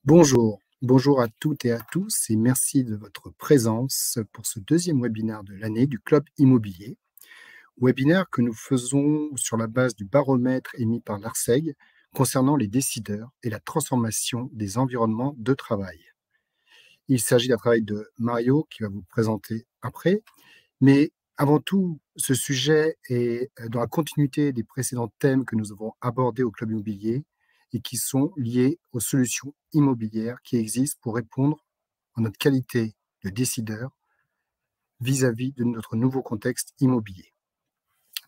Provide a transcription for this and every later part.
Bonjour à toutes et à tous et merci de votre présence pour ce deuxième webinaire de l'année du Club Immobilier. Webinaire que nous faisons sur la base du baromètre émis par l'ARCEG concernant les décideurs et la transformation des environnements de travail. Il s'agit d'un travail de Mario qui va vous présenter après, mais avant tout, ce sujet est dans la continuité des précédents thèmes que nous avons abordés au Club Immobilier et qui sont liés aux solutions immobilières qui existent pour répondre en notre qualité de décideur vis-à-vis de notre nouveau contexte immobilier.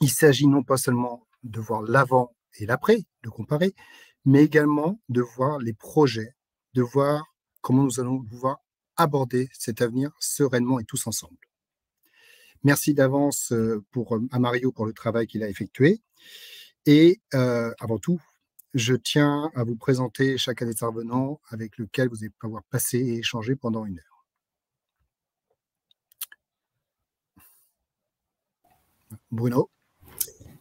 Il s'agit non pas seulement de voir l'avant et l'après, de comparer, mais également de voir les projets, de voir comment nous allons pouvoir aborder cet avenir sereinement et tous ensemble. Merci d'avance à Mario pour le travail qu'il a effectué. Et avant tout, je tiens à vous présenter chacun des intervenants avec lequel vous allez pouvoir passer et échanger pendant 1 heure. Bruno.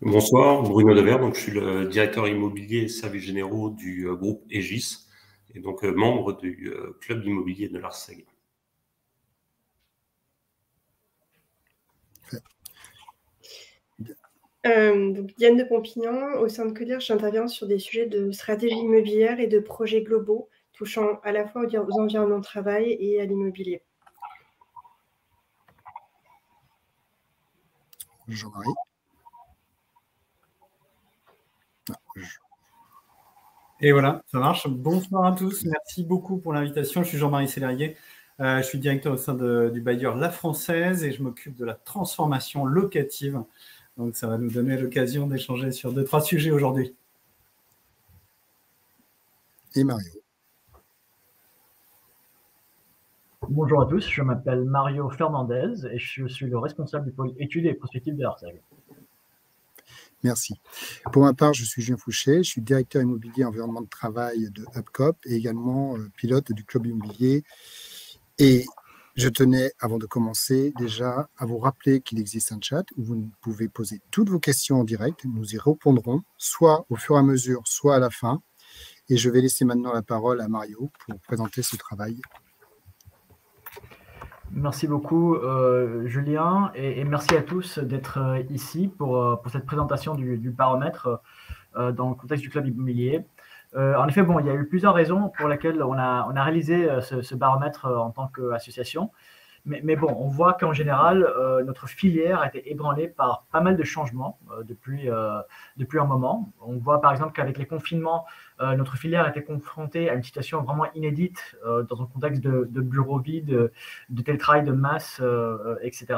Bonsoir, Bruno Devers, donc je suis le directeur immobilier et services généraux du groupe Aegis et donc membre du club immobilier de l'ARCEG. Donc Diane de Pompignan, au sein de Codir, j'interviens sur des sujets de stratégie immobilière et de projets globaux touchant à la fois aux environnements de travail et à l'immobilier. Jean-Marie. Et voilà, ça marche. Bonsoir à tous, merci beaucoup pour l'invitation. Je suis Jean-Marie Sellerier, je suis directeur au sein du bailleur La Française et je m'occupe de la transformation locative. Donc ça va nous donner l'occasion d'échanger sur 2-3 sujets aujourd'hui. Et Mario. Bonjour à tous, je m'appelle Mario Fernandez et je suis le responsable du pôle études et prospectives de l'ARCEG. Merci. Pour ma part, je suis Julien Fouché, je suis directeur immobilier environnement de travail de HubCop et également pilote du club immobilier. Et je tenais, avant de commencer, déjà à vous rappeler qu'il existe un chat où vous pouvez poser toutes vos questions en direct. Nous y répondrons, soit au fur et à mesure, soit à la fin. Et je vais laisser maintenant la parole à Mario pour présenter ce travail. Merci beaucoup, Julien, et merci à tous d'être ici pour cette présentation du baromètre dans le contexte du club immobilier. En effet, bon, il y a eu plusieurs raisons pour lesquelles on a réalisé ce baromètre en tant qu'association. Mais bon, on voit qu'en général, notre filière a été ébranlée par pas mal de changements depuis un moment. On voit par exemple qu'avec les confinements, notre filière a été confrontée à une situation vraiment inédite dans un contexte de bureaux vides, de télétravail de masse, etc.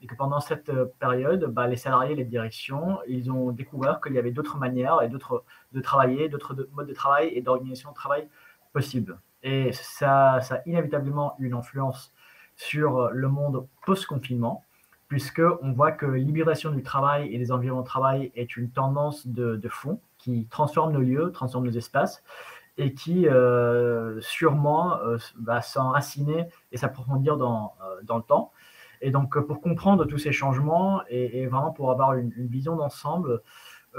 Et que pendant cette période, les salariés et les directions, ils ont découvert qu'il y avait d'autres manières et d'autres de travailler, d'autres modes de travail et d'organisation de travail possibles. Et ça a inévitablement une influence sur le monde post-confinement, puisqu'on voit que l'hybridation du travail et des environnements de travail est une tendance de fond qui transforme nos lieux, transforme nos espaces, et qui sûrement va s'enraciner et s'approfondir dans le temps. Et donc, pour comprendre tous ces changements et vraiment pour avoir une vision d'ensemble,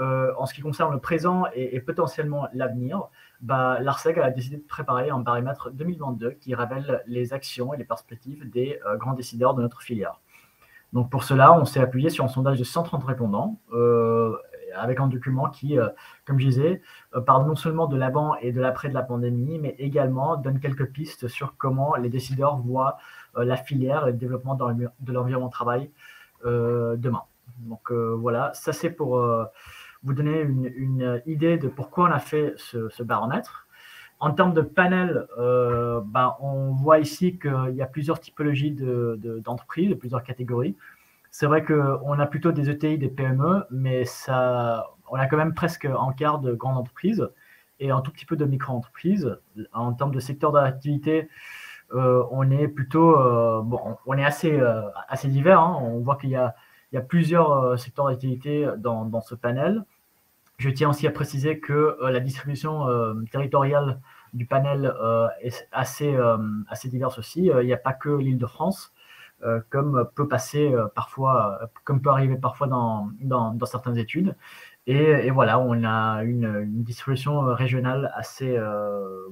en ce qui concerne le présent et potentiellement l'avenir, l'ARCEG a décidé de préparer un baromètre 2022 qui révèle les actions et les perspectives des grands décideurs de notre filière. Donc pour cela, on s'est appuyé sur un sondage de 130 répondants avec un document qui, comme je disais, parle non seulement de l'avant et de l'après de la pandémie, mais également donne quelques pistes sur comment les décideurs voient la filière et le développement de l'environnement de travail demain. Donc voilà, ça c'est pour vous donner une idée de pourquoi on a fait ce baromètre. En termes de panel, on voit ici qu'il y a plusieurs typologies d'entreprises, de plusieurs catégories. C'est vrai qu'on a plutôt des ETI, des PME, mais on a quand même presque un quart de grandes entreprises et un tout petit peu de micro-entreprises. En termes de secteur d'activité, on est plutôt, on est assez divers. Hein. On voit qu'il y a plusieurs secteurs d'activité dans ce panel. Je tiens aussi à préciser que la distribution territoriale du panel est assez diverse aussi. Il n'y a pas que l'Île-de-France, comme peut arriver parfois dans certaines études. Et voilà, on a une distribution régionale assez,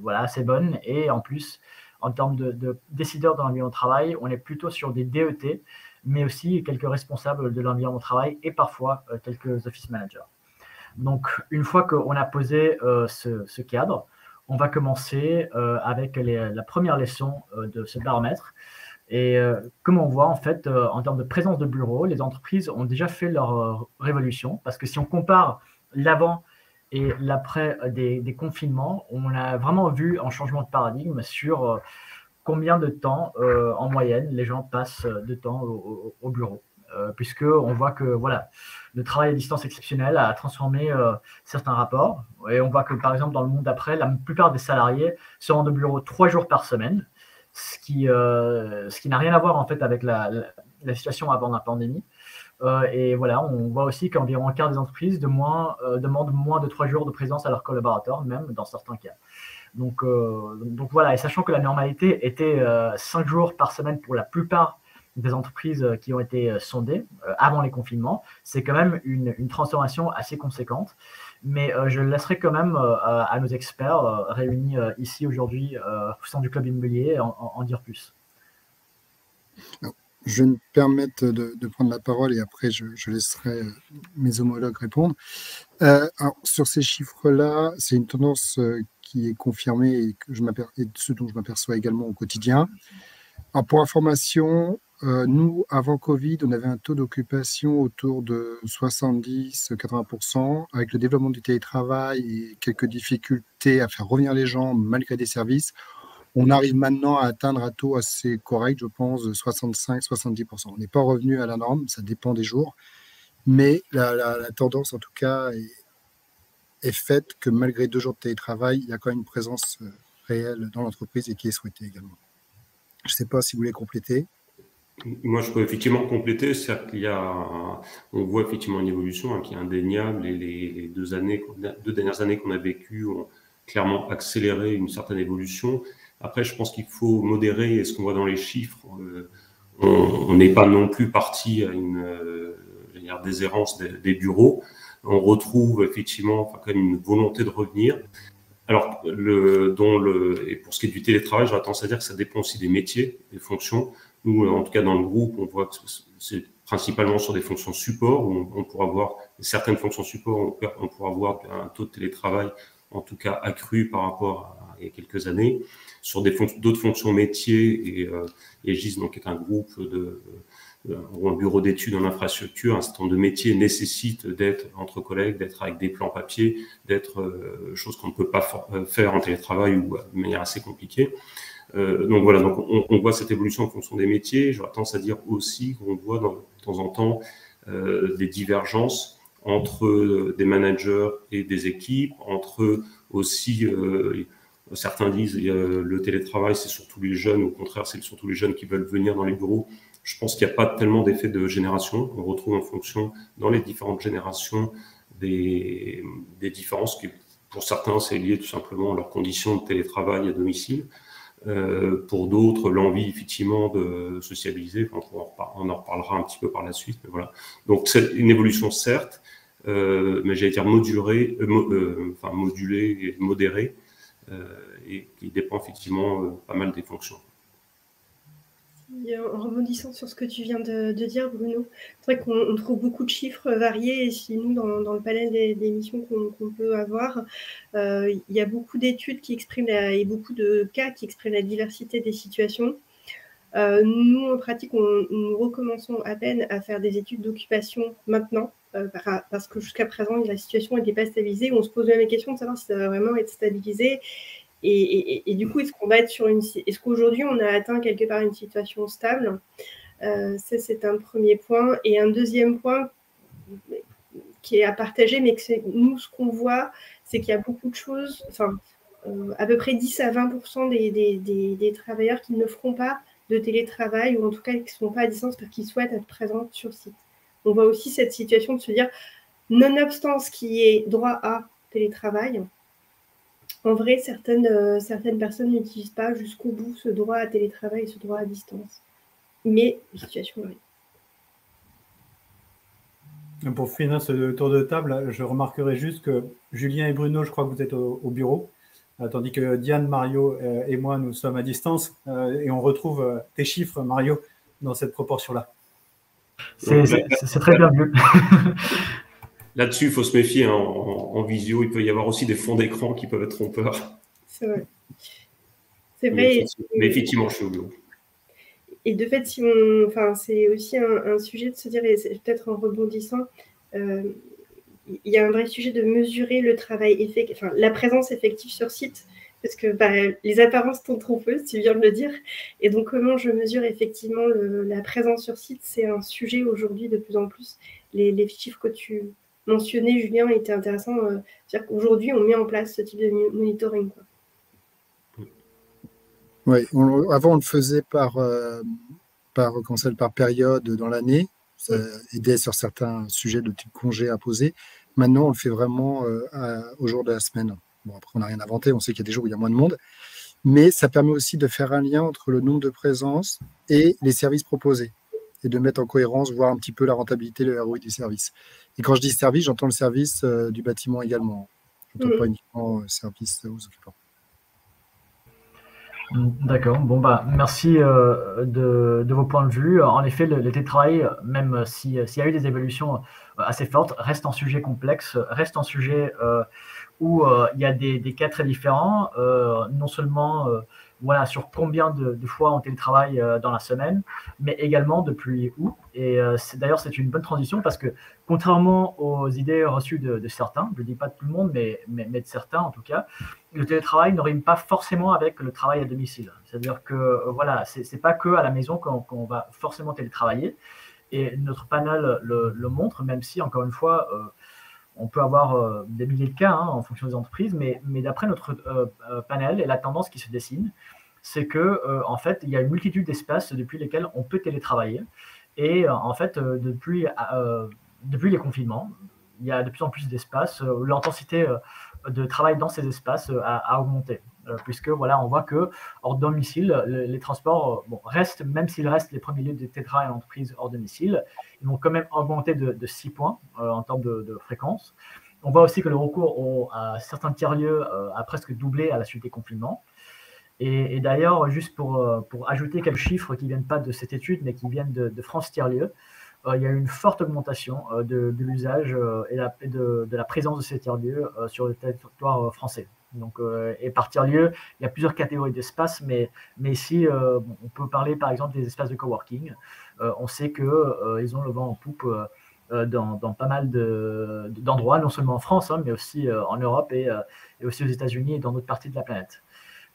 assez bonne. Et en plus, en termes de décideurs dans l'environnement de travail, on est plutôt sur des DET, mais aussi quelques responsables de l'environnement de travail et parfois quelques office managers. Donc, une fois qu'on a posé ce cadre, on va commencer avec la première leçon de ce baromètre. Et comme on voit, en fait, en termes de présence de bureaux, les entreprises ont déjà fait leur révolution. Parce que si on compare l'avant et l'après des confinements, on a vraiment vu un changement de paradigme sur combien de temps, en moyenne, les gens passent de temps au bureau. Puisqu'on voit que voilà, le travail à distance exceptionnel a transformé certains rapports. Et on voit que, par exemple, dans le monde d'après, la plupart des salariés se rendent au bureau 3 jours par semaine, ce qui n'a rien à voir en fait avec la situation avant la pandémie. Et voilà, on voit aussi qu'environ un quart des entreprises demandent moins de 3 jours de présence à leurs collaborateurs, même dans certains cas. Donc voilà, et sachant que la normalité était 5 jours par semaine pour la plupart des entreprises qui ont été sondées avant les confinements, c'est quand même une transformation assez conséquente. Mais je laisserai quand même à nos experts réunis ici aujourd'hui au sein du club immobilier en dire plus. Je vais me permettre de prendre la parole et après je laisserai mes homologues répondre. Alors, sur ces chiffres-là, c'est une tendance qui est confirmée et ce dont je m'aperçois également au quotidien. Alors, pour information, nous, avant Covid, on avait un taux d'occupation autour de 70-80%. Avec le développement du télétravail et quelques difficultés à faire revenir les gens malgré des services, on arrive maintenant à atteindre un taux assez correct, je pense, de 65-70%. On n'est pas revenu à la norme, ça dépend des jours, mais la tendance, en tout cas, est faite que malgré 2 jours de télétravail, il y a quand même une présence réelle dans l'entreprise et qui est souhaitée également. Je ne sais pas si vous voulez compléter. Moi, je peux effectivement compléter. C'est-à-dire on voit effectivement une évolution qui est indéniable, et les 2 dernières années qu'on a vécues ont clairement accéléré une certaine évolution. Après, je pense qu'il faut modérer, et ce qu'on voit dans les chiffres, on n'est pas non plus parti à une déshérence des bureaux. On retrouve effectivement quand même une volonté de revenir. Alors, et pour ce qui est du télétravail, j'aurais tendance à dire que ça dépend aussi des métiers, des fonctions. Nous, en tout cas, dans le groupe, on voit que c'est principalement sur des fonctions support, où on pourra avoir certaines fonctions support, on pourra avoir un taux de télétravail, en tout cas accru par rapport à il y a quelques années. Sur d'autres fonctions métiers, et GIS, donc, est un groupe ou un bureau d'études en infrastructure, un certain nombre de métiers nécessitent d'être entre collègues, d'être avec des plans papier, d'être chose qu'on ne peut pas faire en télétravail ou de manière assez compliquée. Donc voilà, donc on voit cette évolution en fonction des métiers. J'aurais tendance à dire aussi qu'on voit de temps en temps des divergences entre des managers et des équipes, entre aussi certains disent le télétravail c'est surtout les jeunes, au contraire c'est surtout les jeunes qui veulent venir dans les bureaux. Je pense qu'il n'y a pas tellement d'effet de génération. On retrouve en fonction dans les différentes générations des différences qui, pour certains, c'est lié tout simplement à leurs conditions de télétravail à domicile. Pour d'autres, l'envie effectivement de sociabiliser. On en reparlera un petit peu par la suite. Mais voilà. Donc c'est une évolution certes, mais j'allais dire modulée et modérée, et qui dépend effectivement pas mal des fonctions. En rebondissant sur ce que tu viens de dire, Bruno, c'est vrai qu'on trouve beaucoup de chiffres variés, et si nous, dans le panel des missions qu'on peut avoir, il y a beaucoup d'études qui expriment et beaucoup de cas qui expriment la diversité des situations. Nous, en pratique, nous recommençons à peine à faire des études d'occupation maintenant, parce que jusqu'à présent, la situation n'était pas stabilisée. On se pose même la question de savoir si ça va vraiment être stabilisé. Et du coup, est-ce qu'aujourd'hui, on a atteint quelque part une situation stable? Ça, c'est un premier point. Et un deuxième point qui est à partager, mais que nous, ce qu'on voit, c'est qu'il y a beaucoup de choses, à peu près 10 à 20% des travailleurs qui ne feront pas de télétravail, ou en tout cas qui ne sont pas à distance parce qu'ils souhaitent être présents sur site. On voit aussi cette situation de se dire, nonobstant ce qui est droit à télétravail, en vrai, certaines personnes n'utilisent pas jusqu'au bout ce droit à télétravail et ce droit à distance. Mais la situation varie. Pour finir ce tour de table, je remarquerai juste que Julien et Bruno, je crois que vous êtes au bureau, tandis que Diane, Mario et moi, nous sommes à distance, et on retrouve tes chiffres, Mario, dans cette proportion-là. C'est très bien vu. Là-dessus, il faut se méfier, hein, en visio. Il peut y avoir aussi des fonds d'écran qui peuvent être trompeurs. C'est vrai. C'est vrai. Mais effectivement, je suis au bureau. Et de fait, c'est aussi un sujet de se dire, et c'est peut-être en rebondissant, il y a un vrai sujet de mesurer le travail la présence effective sur site, parce que les apparences sont trompeuses, tu viens de le dire. Et donc, comment je mesure effectivement la présence sur site, c'est un sujet aujourd'hui de plus en plus. Les chiffres que tu mentionnais, Julien, étaient intéressants. C'est-à-dire qu'aujourd'hui, on met en place ce type de monitoring, quoi. Oui, avant on le faisait par période dans l'année, ça aidait sur certains sujets de type congé imposé. Maintenant, on le fait vraiment au jour de la semaine. Bon, après, on n'a rien inventé, on sait qu'il y a des jours où il y a moins de monde, mais ça permet aussi de faire un lien entre le nombre de présences et les services proposés, et de mettre en cohérence, voir un petit peu la rentabilité, le ROI du service. Et quand je dis service, j'entends le service du bâtiment également. Je n'entends pas uniquement service aux occupants. D'accord. Bon, merci de vos points de vue. En effet, le télétravail, même s'il y a eu des évolutions assez fortes, reste un sujet complexe, reste un sujet où il y a des cas très différents, non seulement sur combien de fois on télétravaille dans la semaine, mais également depuis où. Et d'ailleurs, c'est une bonne transition parce que contrairement aux idées reçues de certains, je ne dis pas de tout le monde, mais de certains en tout cas, le télétravail ne rime pas forcément avec le travail à domicile. C'est-à-dire que c'est pas que à la maison qu'on va forcément télétravailler. Et notre panel le montre, même si, encore une fois, on peut avoir des milliers de cas en fonction des entreprises, mais d'après notre panel et la tendance qui se dessine, c'est que en fait, il y a une multitude d'espaces depuis lesquels on peut télétravailler. Et en fait, depuis les confinements, il y a de plus en plus d'espaces où l'intensité de travail dans ces espaces a augmenté. Puisque on voit que hors domicile, les transports restent, même s'ils restent les premiers lieux de télétravail en entreprise hors domicile, ils vont quand même augmenter de 6 points en termes de fréquence. On voit aussi que le recours à certains tiers-lieux a presque doublé à la suite des confinements. Et d'ailleurs, juste pour ajouter quelques chiffres qui ne viennent pas de cette étude, mais qui viennent de France Tiers-Lieux, il y a eu une forte augmentation de l'usage et de la présence de ces tiers-lieux sur le territoire français. Donc, et par tiers-lieu, il y a plusieurs catégories d'espaces, mais ici, on peut parler par exemple des espaces de coworking. On sait qu'ils ont le vent en poupe dans pas mal d'endroits, non seulement en France, mais aussi en Europe et aussi aux États-Unis et dans d'autres parties de la planète.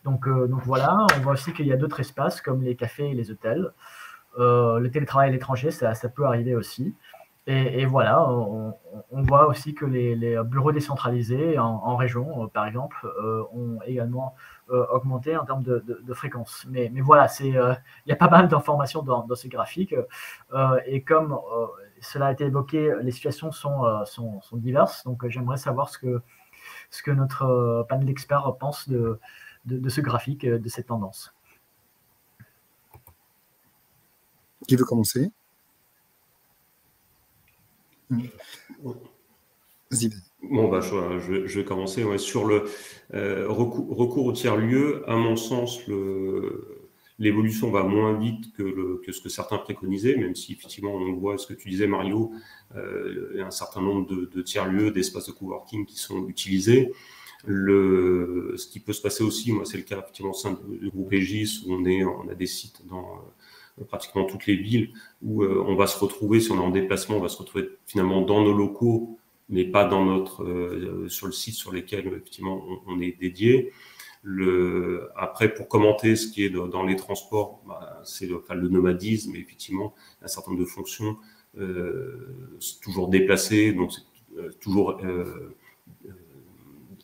Donc voilà, on voit aussi qu'il y a d'autres espaces comme les cafés et les hôtels. Le télétravail à l'étranger, ça peut arriver aussi. Et voilà, on voit aussi que les bureaux décentralisés en région, par exemple, ont également augmenté en termes de fréquence. Mais voilà, il y a pas mal d'informations dans ce graphique. Et comme cela a été évoqué, les situations sont diverses. Donc j'aimerais savoir ce que notre panel d'experts pense de ce graphique, de cette tendance. Qui veut commencer? Vas-y. Bon, je vais commencer. Ouais, sur le recours au tiers-lieu, à mon sens, l'évolution va moins vite que ce que certains préconisaient, même si effectivement on voit ce que tu disais, Mario, il y a un certain nombre de tiers-lieux, d'espaces de coworking qui sont utilisés. Ce qui peut se passer aussi, moi c'est le cas effectivement au sein du groupe Aegis, où on a des sites dans pratiquement toutes les villes où on va se retrouver, si on est en déplacement, on va se retrouver finalement dans nos locaux, mais pas dans sur le site sur lesquels effectivement on est dédié. Après, pour commenter ce qui est dans les transports, c'est le nomadisme, mais effectivement un certain nombre de fonctions toujours déplacées, donc c'est toujours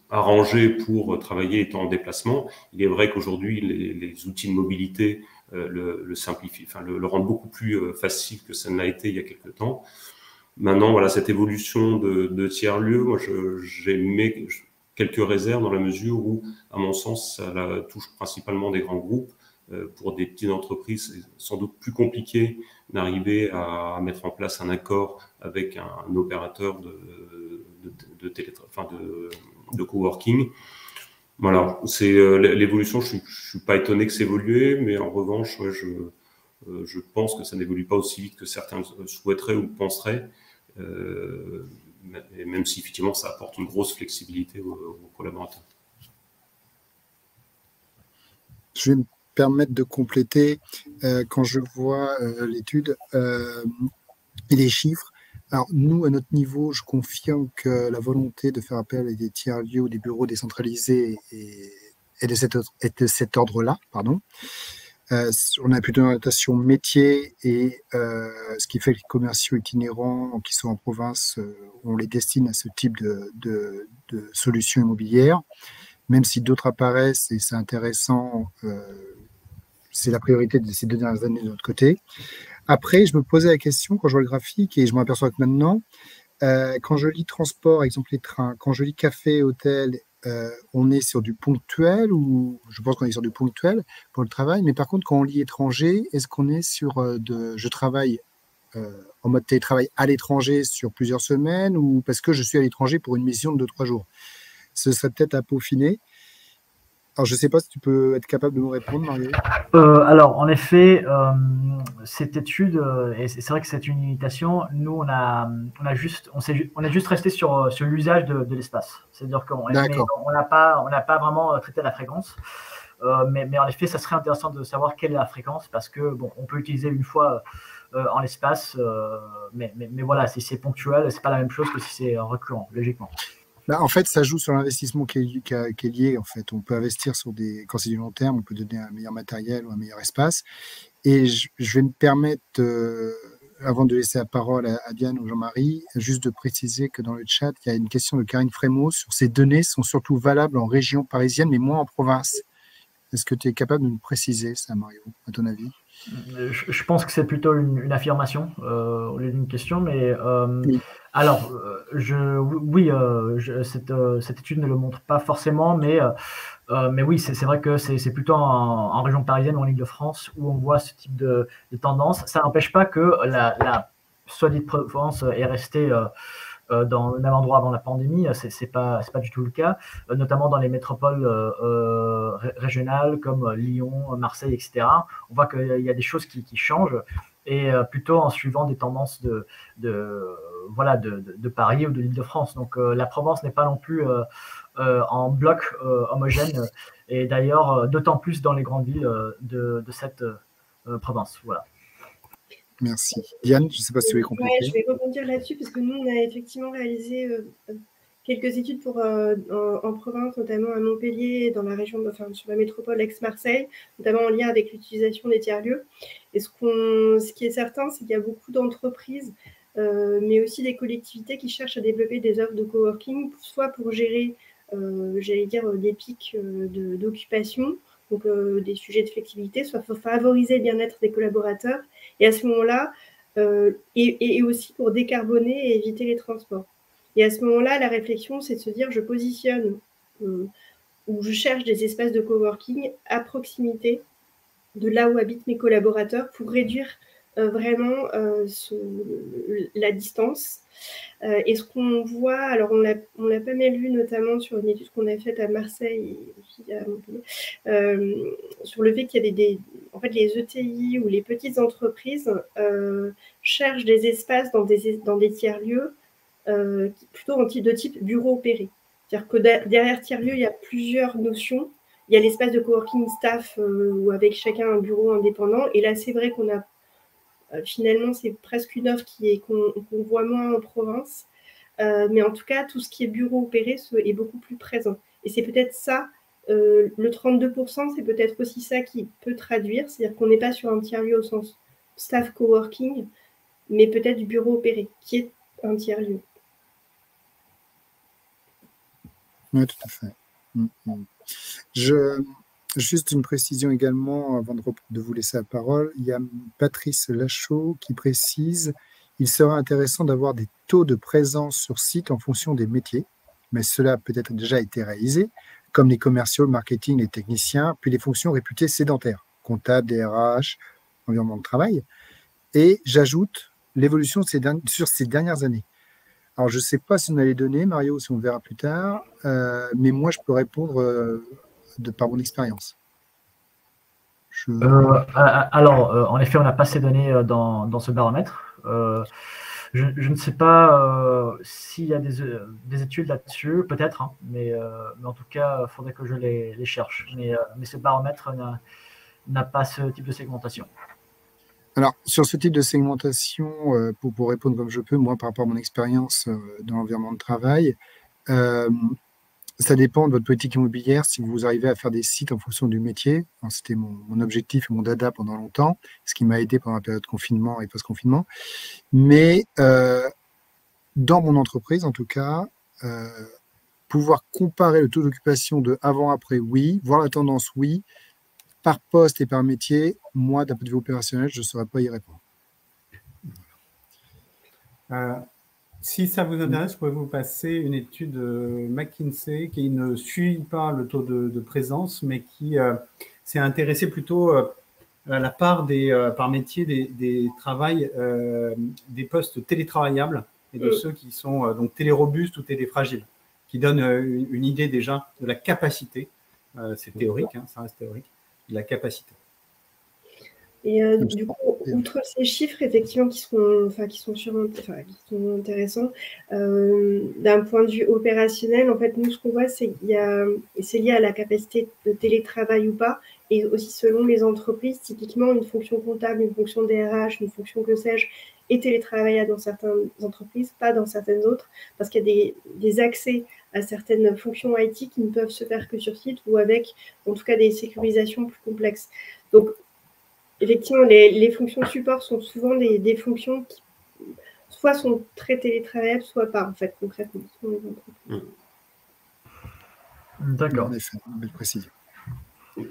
arrangé pour travailler étant en déplacement. Il est vrai qu'aujourd'hui les outils de mobilité le simplifient, le rendent beaucoup plus facile que ça ne l'a été il y a quelques temps. Maintenant, voilà, cette évolution de tiers-lieux, moi, j'ai mis quelques réserves dans la mesure où, à mon sens, ça touche principalement des grands groupes Pour des petites entreprises, c'est sans doute plus compliqué d'arriver à mettre en place un accord avec un opérateur de coworking. Voilà, c'est l'évolution. Je suis pas étonné que ça évolue, mais en revanche, ouais, je pense que ça n'évolue pas aussi vite que certains souhaiteraient ou penseraient, même si effectivement ça apporte une grosse flexibilité aux collaborateurs. Je vais me permettre de compléter quand je vois l'étude et les chiffres. Alors, nous, à notre niveau, je confirme que la volonté de faire appel à des tiers-lieux ou des bureaux décentralisés est de cet ordre-là. On a plutôt une orientation métier et ce qui fait que les commerciaux itinérants qui sont en province, on les destine à ce type de solutions immobilières. Même si d'autres apparaissent et c'est intéressant, c'est la priorité de ces 2 dernières années de notre côté. Après, je me posais la question quand je vois le graphique et je m'aperçois que maintenant, quand je lis transport, par exemple les trains, quand je lis café, hôtel, on est sur du ponctuel ou je pense qu'on est sur du ponctuel pour le travail. Mais par contre, quand on lit étranger, est-ce qu'on est sur je travaille en mode télétravail à l'étranger sur plusieurs semaines ou parce que je suis à l'étranger pour une mission de 2-3 jours? Ce serait peut-être à peaufiner. Alors, je ne sais pas si tu peux être capable de me répondre, Mario. Alors, en effet, cette étude, et c'est vrai que c'est une limitation, nous, on a juste resté sur l'usage de l'espace. C'est-à-dire qu'on n'a pas vraiment traité la fréquence. Mais en effet, ça serait intéressant de savoir quelle est la fréquence parce que, bon, on peut utiliser une fois en l'espace, mais voilà, si c'est ponctuel, ce n'est pas la même chose que si c'est récurrent, logiquement. En fait, ça joue sur l'investissement qui est lié. En fait, on peut investir quand c'est du long terme, on peut donner un meilleur matériel ou un meilleur espace. Et je vais me permettre, avant de laisser la parole à Diane ou Jean-Marie, juste de préciser que dans le chat, il y a une question de Karine Frémaux sur ces données sont surtout valables en région parisienne, mais moins en province. Est-ce que tu es capable de nous préciser ça, Mario, à ton avis? Je pense que c'est plutôt une affirmation au lieu d'une question, mais oui. Alors, cette étude ne le montre pas forcément, mais oui, c'est vrai que c'est plutôt en région parisienne ou en Île-de-France où on voit ce type de tendance. Ça n'empêche pas que la soit-dite Provence est restée dans le même endroit avant la pandémie, c'est pas du tout le cas, notamment dans les métropoles régionales comme Lyon, Marseille, etc. On voit qu'il y a des choses qui changent et plutôt en suivant des tendances de Paris ou de l'Île-de-France. Donc la Provence n'est pas non plus en bloc homogène et d'ailleurs d'autant plus dans les grandes villes de cette province. Voilà. Merci. Diane, je ne sais pas si tu veux compléter. Ouais, je vais rebondir là-dessus parce que nous, on a effectivement réalisé quelques études en province, notamment à Montpellier, dans la région, sur la métropole Aix-Marseille, notamment en lien avec l'utilisation des tiers-lieux. Et ce qui est certain, c'est qu'il y a beaucoup d'entreprises, mais aussi des collectivités qui cherchent à développer des offres de coworking, soit pour gérer, des pics d'occupation, donc des sujets de flexibilité, soit pour favoriser le bien-être des collaborateurs. Et à ce moment-là, et aussi pour décarboner et éviter les transports. Et à ce moment-là, la réflexion, c'est de se dire, je positionne ou je cherche des espaces de coworking à proximité de là où habitent mes collaborateurs pour réduire vraiment la distance. Et ce qu'on voit, alors on l'a pas mal vu notamment sur une étude qu'on a faite à Marseille et aussi à Montpellier, sur le fait qu'il y a en fait, les ETI ou les petites entreprises cherchent des espaces dans des tiers-lieux plutôt de type bureau opéré. C'est-à-dire que derrière tiers-lieux, il y a plusieurs notions. Il y a l'espace de coworking staff ou avec chacun un bureau indépendant. Et là, c'est vrai qu'on a finalement, c'est presque une offre qu'on voit moins en province. Mais en tout cas, tout ce qui est bureau opéré est beaucoup plus présent. Et c'est peut-être ça, le 32%, c'est peut-être aussi ça qui peut traduire. C'est-à-dire qu'on n'est pas sur un tiers-lieu au sens staff coworking, mais peut-être du bureau opéré, qui est un tiers-lieu. Oui, tout à fait. Juste une précision également, avant de vous laisser la parole. Il y a Patrice Lachaud qui précise « Il sera intéressant d'avoir des taux de présence sur site en fonction des métiers, mais cela a peut-être déjà été réalisé, comme les commerciaux, le marketing, les techniciens, puis les fonctions réputées sédentaires. comptable, DRH, environnement de travail. Et j'ajoute l'évolution sur ces dernières années. Alors, je ne sais pas si on a les données, Mario, si on verra plus tard, mais moi, je peux répondre par mon expérience. En effet, on n'a pas ces données dans ce baromètre. Je ne sais pas s'il y a des études là-dessus, peut-être, hein, mais en tout cas, il faudrait que je les cherche. Mais ce baromètre n'a pas ce type de segmentation. Alors, sur ce type de segmentation, pour répondre comme je peux, moi, par rapport à mon expérience dans l'environnement de travail, ça dépend de votre politique immobilière, si vous arrivez à faire des sites en fonction du métier. C'était mon objectif et mon dada pendant longtemps, ce qui m'a aidé pendant la période de confinement et post-confinement. Mais dans mon entreprise, en tout cas, pouvoir comparer le taux d'occupation de avant-après, oui, voir la tendance, oui. Par poste et par métier, moi, d'un point de vue opérationnel, je ne saurais pas y répondre. Si ça vous intéresse, je pourrais vous passer une étude McKinsey qui ne suit pas le taux de présence, mais qui s'est intéressée plutôt à la part par métier des travails, des postes télétravaillables et de ceux qui sont donc télérobustes ou téléfragiles, qui donne une idée déjà de la capacité, c'est théorique, hein, ça reste théorique, de la capacité. Et du coup, outre ces chiffres, effectivement, qui sont intéressants, d'un point de vue opérationnel, en fait, nous, ce qu'on voit, c'est lié à la capacité de télétravail ou pas, et aussi selon les entreprises, typiquement, une fonction comptable, une fonction DRH, une fonction que sais-je, est télétravaillable dans certaines entreprises, pas dans certaines autres, parce qu'il y a des accès à certaines fonctions IT qui ne peuvent se faire que sur site ou avec, en tout cas, des sécurisations plus complexes. Donc, effectivement, les fonctions support sont souvent des fonctions qui soit sont très télétravaillables, soit pas, en fait, concrètement. D'accord. En effet, une belle précision.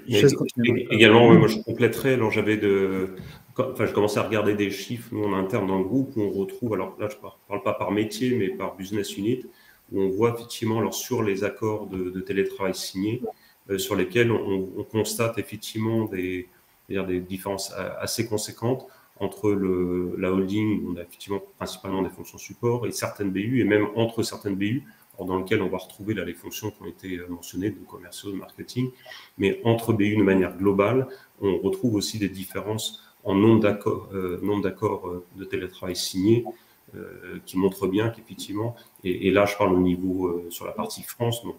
Également, moi, je compléterais, alors je commençais à regarder des chiffres, nous, en interne dans le groupe, où on retrouve, alors là, je ne parle pas par métier, mais par business unit, où on voit effectivement, alors, sur les accords de télétravail signés, sur lesquels on constate effectivement des différences assez conséquentes entre la holding, où on a effectivement principalement des fonctions support, et certaines BU, et même entre certaines BU, dans lequel on va retrouver là les fonctions qui ont été mentionnées, de commerciaux, de marketing, mais entre BU de manière globale, on retrouve aussi des différences en nombre d'accords de télétravail signés, qui montrent bien qu'effectivement, et là je parle au niveau sur la partie France, donc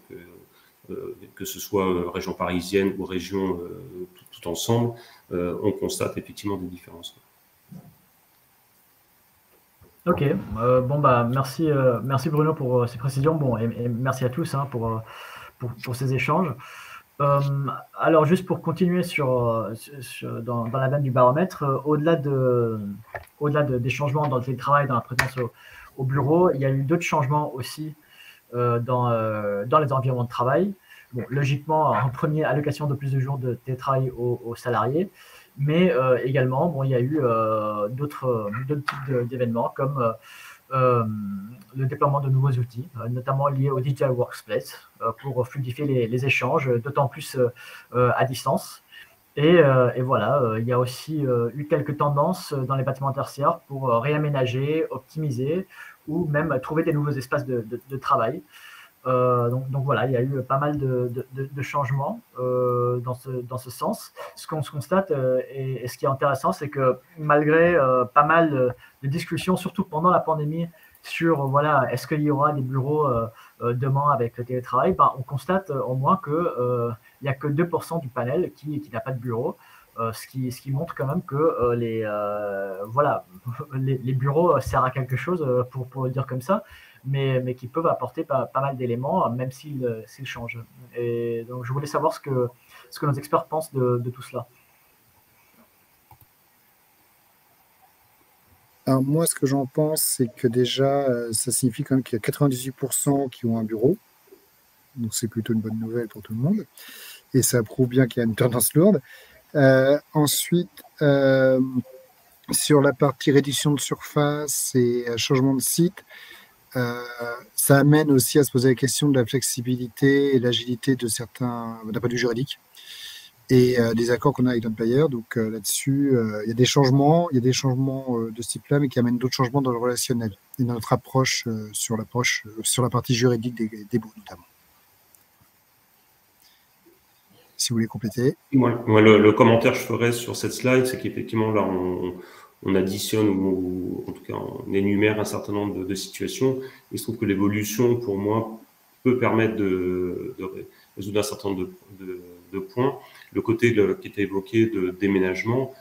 que ce soit région parisienne ou région tout ensemble, on constate effectivement des différences. Ok, merci Bruno pour ces précisions, et merci à tous hein, pour ces échanges. Alors juste pour continuer dans la veine du baromètre, au-delà des changements dans le télétravail, dans la présence au bureau, il y a eu d'autres changements aussi dans les environnements de travail. Bon, logiquement, en premier, allocation de plus de jours de télétravail aux salariés, mais également, il y a eu d'autres types d'événements comme le déploiement de nouveaux outils, notamment liés au Digital Workplace, pour fluidifier les échanges, d'autant plus à distance. Et voilà, il y a aussi eu quelques tendances dans les bâtiments tertiaires pour réaménager, optimiser ou même trouver des nouveaux espaces de travail. Donc voilà, il y a eu pas mal de changements dans ce sens. Ce qu'on se constate et ce qui est intéressant, c'est que malgré pas mal de discussions, surtout pendant la pandémie, sur voilà, est-ce qu'il y aura des bureaux demain avec le télétravail, on constate au moins qu'il n'y a que 2% du panel qui n'a pas de bureau. Ce qui montre quand même que les bureaux servent à quelque chose, pour le dire comme ça, mais qui peuvent apporter pas mal d'éléments, même s'ils changent. Et donc, je voulais savoir ce que nos experts pensent de tout cela. Alors moi, ce que j'en pense, c'est que déjà, ça signifie quand même qu'il y a 98% qui ont un bureau. Donc c'est plutôt une bonne nouvelle pour tout le monde. Et ça prouve bien qu'il y a une tendance lourde. Ensuite, sur la partie réduction de surface et changement de site, ça amène aussi à se poser la question de la flexibilité et l'agilité de certains, d'un point de vue juridique. et des accords qu'on a avec notre bailleur. Donc là-dessus, il y a des changements, de ce type-là, mais qui amènent d'autres changements dans le relationnel et dans notre approche sur la partie juridique des baux notamment. Si vous voulez compléter. Moi, le commentaire que je ferais sur cette slide, c'est qu'effectivement, là, on additionne ou en tout cas, on énumère un certain nombre de situations. Il se trouve que l'évolution, pour moi, peut permettre de résoudre un certain nombre de points. Le côté qui était évoqué de déménagement,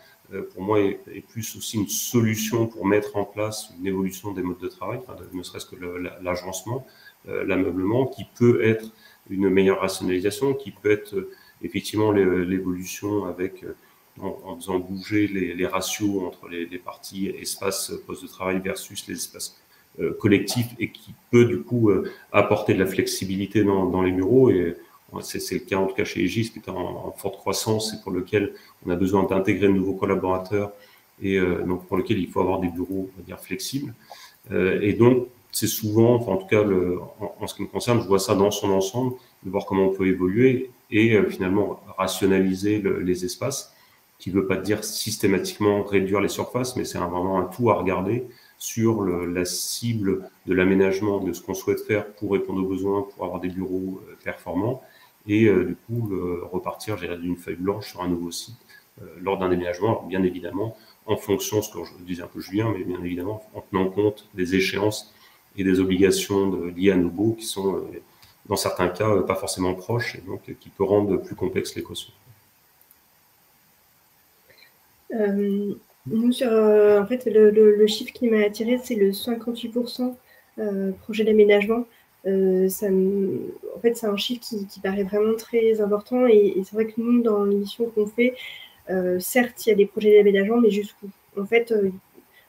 pour moi, est plus aussi une solution pour mettre en place une évolution des modes de travail, ne serait-ce que l'agencement, l'ameublement, qui peut être une meilleure rationalisation, qui peut être effectivement l'évolution avec en faisant bouger les ratios entre les parties espace poste de travail versus les espaces collectifs, et qui peut du coup apporter de la flexibilité dans les bureaux. Et c'est le cas en tout cas chez Egis, qui est en forte croissance et pour lequel on a besoin d'intégrer de nouveaux collaborateurs, et donc pour lequel il faut avoir des bureaux, on va dire, flexibles. Et donc c'est souvent, enfin en tout cas en ce qui me concerne, je vois ça dans son ensemble, de voir comment on peut évoluer et finalement rationaliser les espaces, qui ne veut pas dire systématiquement réduire les surfaces, mais c'est vraiment un tout à regarder sur la cible de l'aménagement de ce qu'on souhaite faire pour répondre aux besoins, pour avoir des bureaux performants, et du coup repartir, je dirais, d'une feuille blanche sur un nouveau site lors d'un déménagement. Alors, bien évidemment, en fonction, ce que je disais un peu Julien, mais bien évidemment en tenant compte des échéances et des obligations liées à nos baux qui sont dans certains cas pas forcément proches, et donc qui peut rendre plus complexe l'équation. Nous, en fait, le chiffre qui m'a attiré, c'est le 58% projet d'aménagement. En fait, c'est un chiffre qui paraît vraiment très important, et c'est vrai que nous, dans l'émission qu'on fait, certes, il y a des projets d'aménagement, mais jusqu'où? En fait,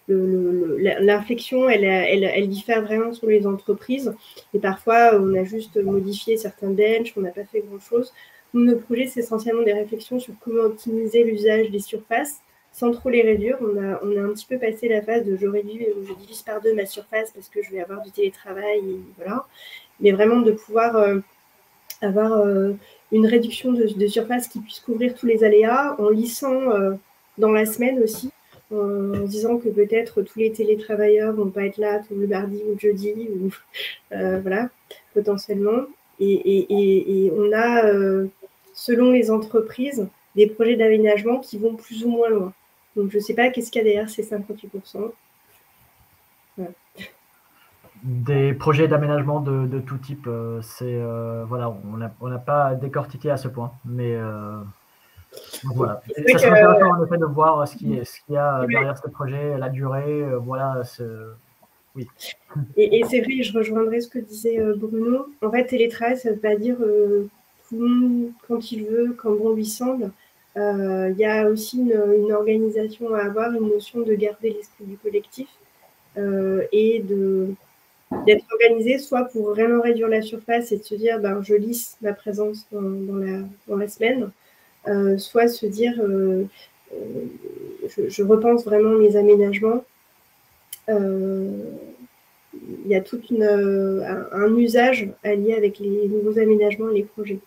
l'inflexion, elle diffère vraiment sur les entreprises, et parfois, on a juste modifié certains benches, on n'a pas fait grand-chose. Nous, nos projets, c'est essentiellement des réflexions sur comment optimiser l'usage des surfaces, sans trop les réduire. On a un petit peu passé la phase de je divise par 2 ma surface parce que je vais avoir du télétravail, et voilà. Mais vraiment de pouvoir avoir une réduction de surface qui puisse couvrir tous les aléas, en lissant dans la semaine aussi, en disant que peut-être tous les télétravailleurs vont pas être là tout le mardi ou le jeudi, ou voilà, potentiellement. Et on a, selon les entreprises, des projets d'aménagement qui vont plus ou moins loin. Donc, je ne sais pas qu'est-ce qu'il y a derrière ces 58%. Voilà. Des projets d'aménagement de tout type, voilà, on n'a pas décortiqué à ce point, mais voilà. Ça serait intéressant en effet de voir ce qu'il y a derrière ce projet, la durée, voilà. Oui. Et c'est vrai, je rejoindrai ce que disait Bruno. En fait, télétravail, ça ne veut pas dire tout le monde quand il veut, quand bon lui semble. Il y a aussi une organisation à avoir, une notion de garder l'esprit du collectif et d'être organisé, soit pour vraiment réduire la surface et de se dire je lisse ma présence dans la semaine, soit se dire je repense vraiment mes aménagements. Il y a tout un usage allié avec les nouveaux aménagements et les projets.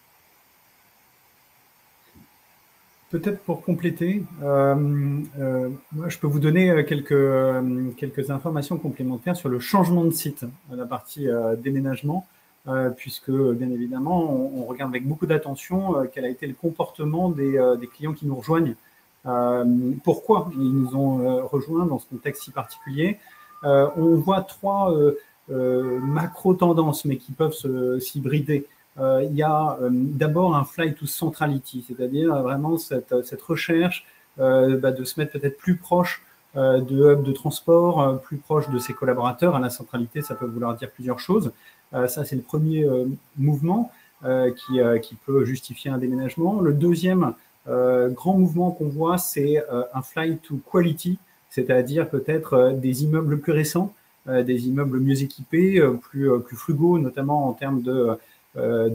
Peut-être pour compléter, moi je peux vous donner quelques informations complémentaires sur le changement de site, la partie déménagement, puisque bien évidemment on regarde avec beaucoup d'attention quel a été le comportement des clients qui nous rejoignent. Pourquoi ils nous ont rejoints dans ce contexte si particulier? On voit 3 macro-tendances, mais qui peuvent s'hybrider. Il y a d'abord un flight to centrality, c'est-à-dire vraiment cette recherche de se mettre peut-être plus proche de hub de transport, plus proche de ses collaborateurs. À la centralité, ça peut vouloir dire plusieurs choses. Ça, c'est le premier mouvement qui peut justifier un déménagement. Le deuxième grand mouvement qu'on voit, c'est un flight to quality, c'est-à-dire peut-être des immeubles plus récents, des immeubles mieux équipés, plus frugaux, notamment en termes de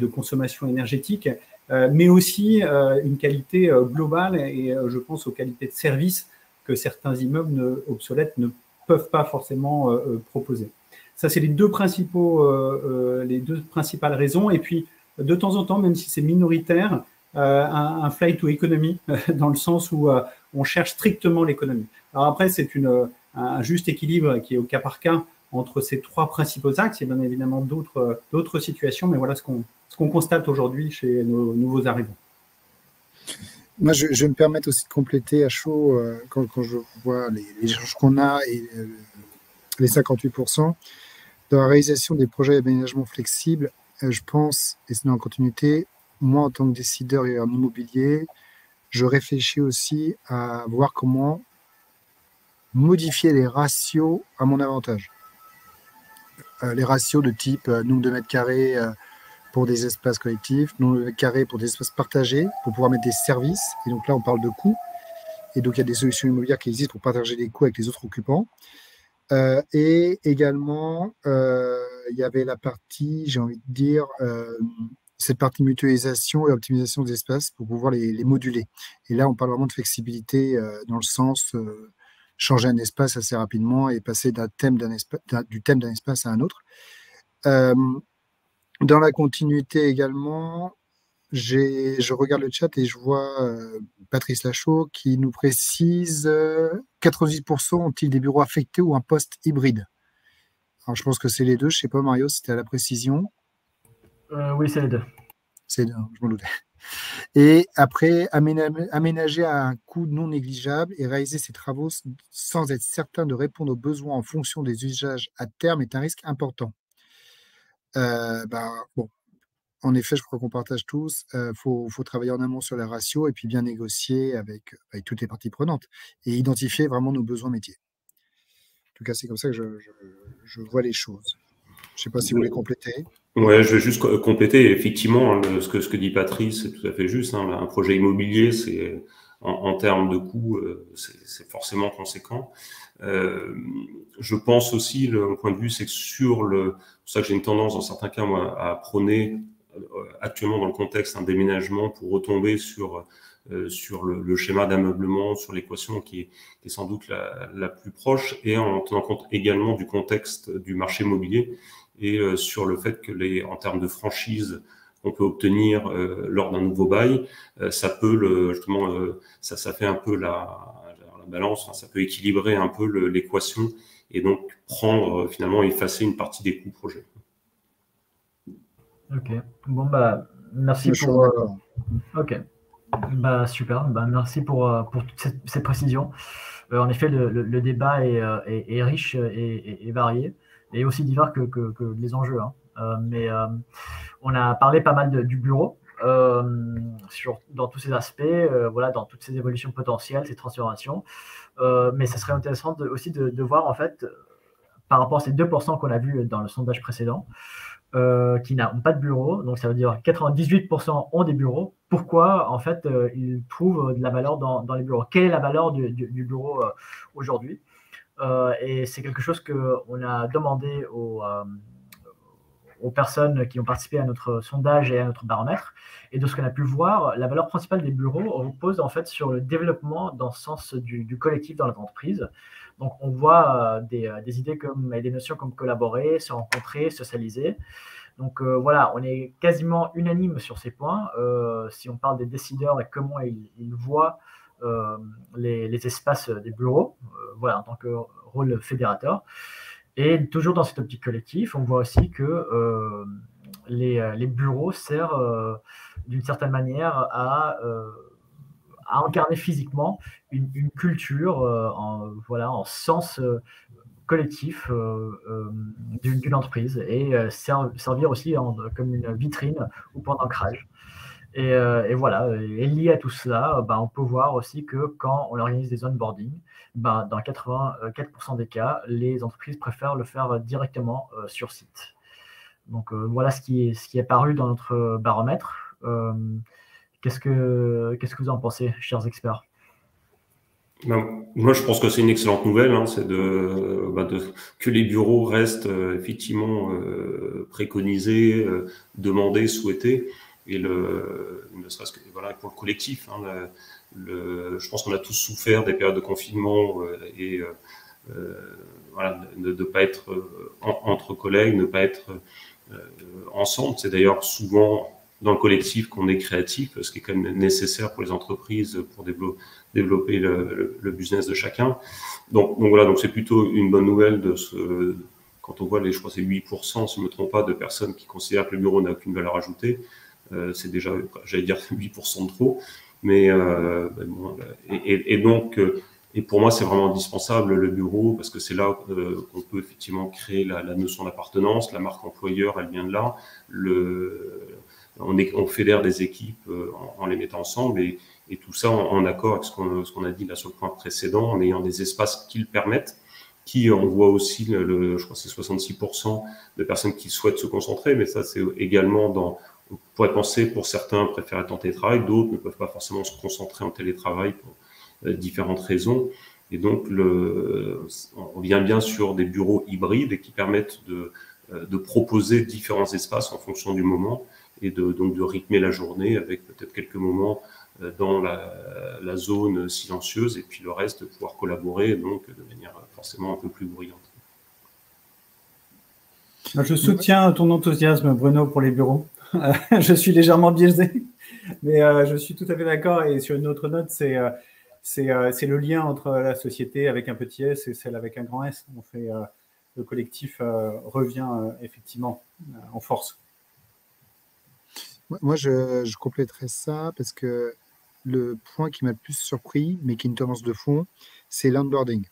consommation énergétique, mais aussi une qualité globale, et je pense aux qualités de service que certains immeubles obsolètes ne peuvent pas forcément proposer. Ça, c'est les deux principales raisons. Et puis, de temps en temps, même si c'est minoritaire, un flight to economy, dans le sens où on cherche strictement l'économie. Alors après, c'est un juste équilibre qui est au cas par cas entre ces trois principaux axes. Il y a bien évidemment d'autres situations, mais voilà ce qu'on constate aujourd'hui chez nos nouveaux arrivants. Moi, je vais me permettre aussi de compléter à chaud quand je vois les échanges qu'on a et les 58%. Dans la réalisation des projets d'aménagement flexible, je pense, et c'est en continuité, moi en tant que décideur et en immobilier, je réfléchis aussi à voir comment modifier les ratios à mon avantage. Les ratios de type nombre de mètres carrés pour des espaces collectifs, nombre de mètres carrés pour des espaces partagés, pour pouvoir mettre des services. Et donc là, on parle de coûts. Et donc, il y a des solutions immobilières qui existent pour partager les coûts avec les autres occupants. Et également, il y avait la partie, j'ai envie de dire, cette partie mutualisation et optimisation des espaces pour pouvoir les moduler. Et là, on parle vraiment de flexibilité dans le sens changer un espace assez rapidement et passer du thème d'un espace à un autre. Dans la continuité également, je regarde le chat et je vois Patrice Lachaud qui nous précise 98% ont-ils des bureaux affectés ou un poste hybride. Alors je pense que c'est les deux. Je ne sais pas, Mario, si tu as la précision. Oui, c'est les deux. C'est les deux, je m'en doutais. Et après, aménager à un coût non négligeable et réaliser ces travaux sans être certain de répondre aux besoins en fonction des usages à terme est un risque important. Bon. En effet, je crois qu'on partage tous. Faut travailler en amont sur les ratios et puis bien négocier avec toutes les parties prenantes et identifier vraiment nos besoins métiers. En tout cas, c'est comme ça que je vois les choses. Je ne sais pas si vous voulez compléter. Ouais, je vais juste compléter. Effectivement, ce que dit Patrice, c'est tout à fait juste. Un projet immobilier, c'est en termes de coûts, c'est forcément conséquent. Je pense aussi, le point de vue, c'est que c'est pour ça que j'ai une tendance, dans certains cas, moi, à prôner actuellement dans le contexte un déménagement pour retomber sur le schéma d'ameublement, sur l'équation qui est sans doute la plus proche, et en tenant compte également du contexte du marché immobilier et sur le fait que en termes de franchise qu'on peut obtenir lors d'un nouveau bail, ça peut ça fait un peu la balance, ça peut équilibrer un peu l'équation et donc finalement effacer une partie des coûts projets. Ok, bon merci pour. Ok, super, merci pour toutes ces précisions. En effet, le débat est riche et varié, et aussi divers que les enjeux. Mais on a parlé pas mal du bureau dans tous ces aspects, dans toutes ces évolutions potentielles, ces transformations. Mais ça serait intéressant aussi de voir en fait par rapport à ces 2% qu'on a vu dans le sondage précédent. Qui n'ont pas de bureau, donc ça veut dire 98% ont des bureaux. Pourquoi, en fait, ils trouvent de la valeur dans les bureaux? Quelle est la valeur du bureau aujourd'hui? Et c'est quelque chose qu'on a demandé aux personnes qui ont participé à notre sondage et à notre baromètre. Et de ce qu'on a pu voir, la valeur principale des bureaux repose en fait sur le développement dans le sens du collectif dans l'entreprise. Donc, on voit des idées et des notions comme collaborer, se rencontrer, socialiser. Donc, on est quasiment unanime sur ces points. Si on parle des décideurs et comment ils voient les espaces des bureaux, en tant que rôle fédérateur. Et toujours dans cette optique collective, on voit aussi que les bureaux servent d'une certaine manière à incarner physiquement une culture en sens collectif d'une entreprise et servir aussi comme une vitrine ou point d'ancrage. Et lié à tout cela, on peut voir aussi que quand on organise des onboarding, dans 84% des cas, les entreprises préfèrent le faire directement sur site. Donc voilà ce qui est apparu dans notre baromètre. Qu'est-ce que vous en pensez, chers experts? Moi, je pense que c'est une excellente nouvelle, c'est que les bureaux restent effectivement préconisés, demandés, souhaités, et ne serait-ce que pour le collectif. Je pense qu'on a tous souffert des périodes de confinement et de ne pas être entre collègues, ne pas être ensemble. C'est d'ailleurs souvent dans le collectif qu'on est créatif, ce qui est quand même nécessaire pour les entreprises pour développer le business de chacun. Donc voilà, donc c'est plutôt une bonne nouvelle quand on voit je crois c'est 8%, si je ne me trompe pas, de personnes qui considèrent que le bureau n'a aucune valeur ajoutée. C'est déjà, j'allais dire 8% de trop, mais bon, et pour moi, c'est vraiment indispensable le bureau parce que c'est là qu'on peut effectivement créer la notion d'appartenance. La marque employeur, elle vient de là. On fédère des équipes en les mettant ensemble et tout ça en accord avec ce qu'on a dit là sur le point précédent, en ayant des espaces qui le permettent. On voit aussi, je crois que c'est 66% de personnes qui souhaitent se concentrer, mais ça, c'est également on pourrait penser pour certains préfèrent être en télétravail, d'autres ne peuvent pas forcément se concentrer en télétravail pour différentes raisons. Et donc, on revient bien sur des bureaux hybrides et qui permettent de proposer différents espaces en fonction du moment et donc de rythmer la journée avec peut-être quelques moments dans la zone silencieuse et puis le reste de pouvoir collaborer donc de manière forcément un peu plus bruyante. Je soutiens ton enthousiasme, Bruno, pour les bureaux. Je suis légèrement biaisé, mais je suis tout à fait d'accord. Et sur une autre note, c'est le lien entre la société avec un petit s et celle avec un grand S. Le collectif revient effectivement en force. Moi, je compléterais ça parce que le point qui m'a le plus surpris, mais qui est une tendance de fond, c'est l'onboarding.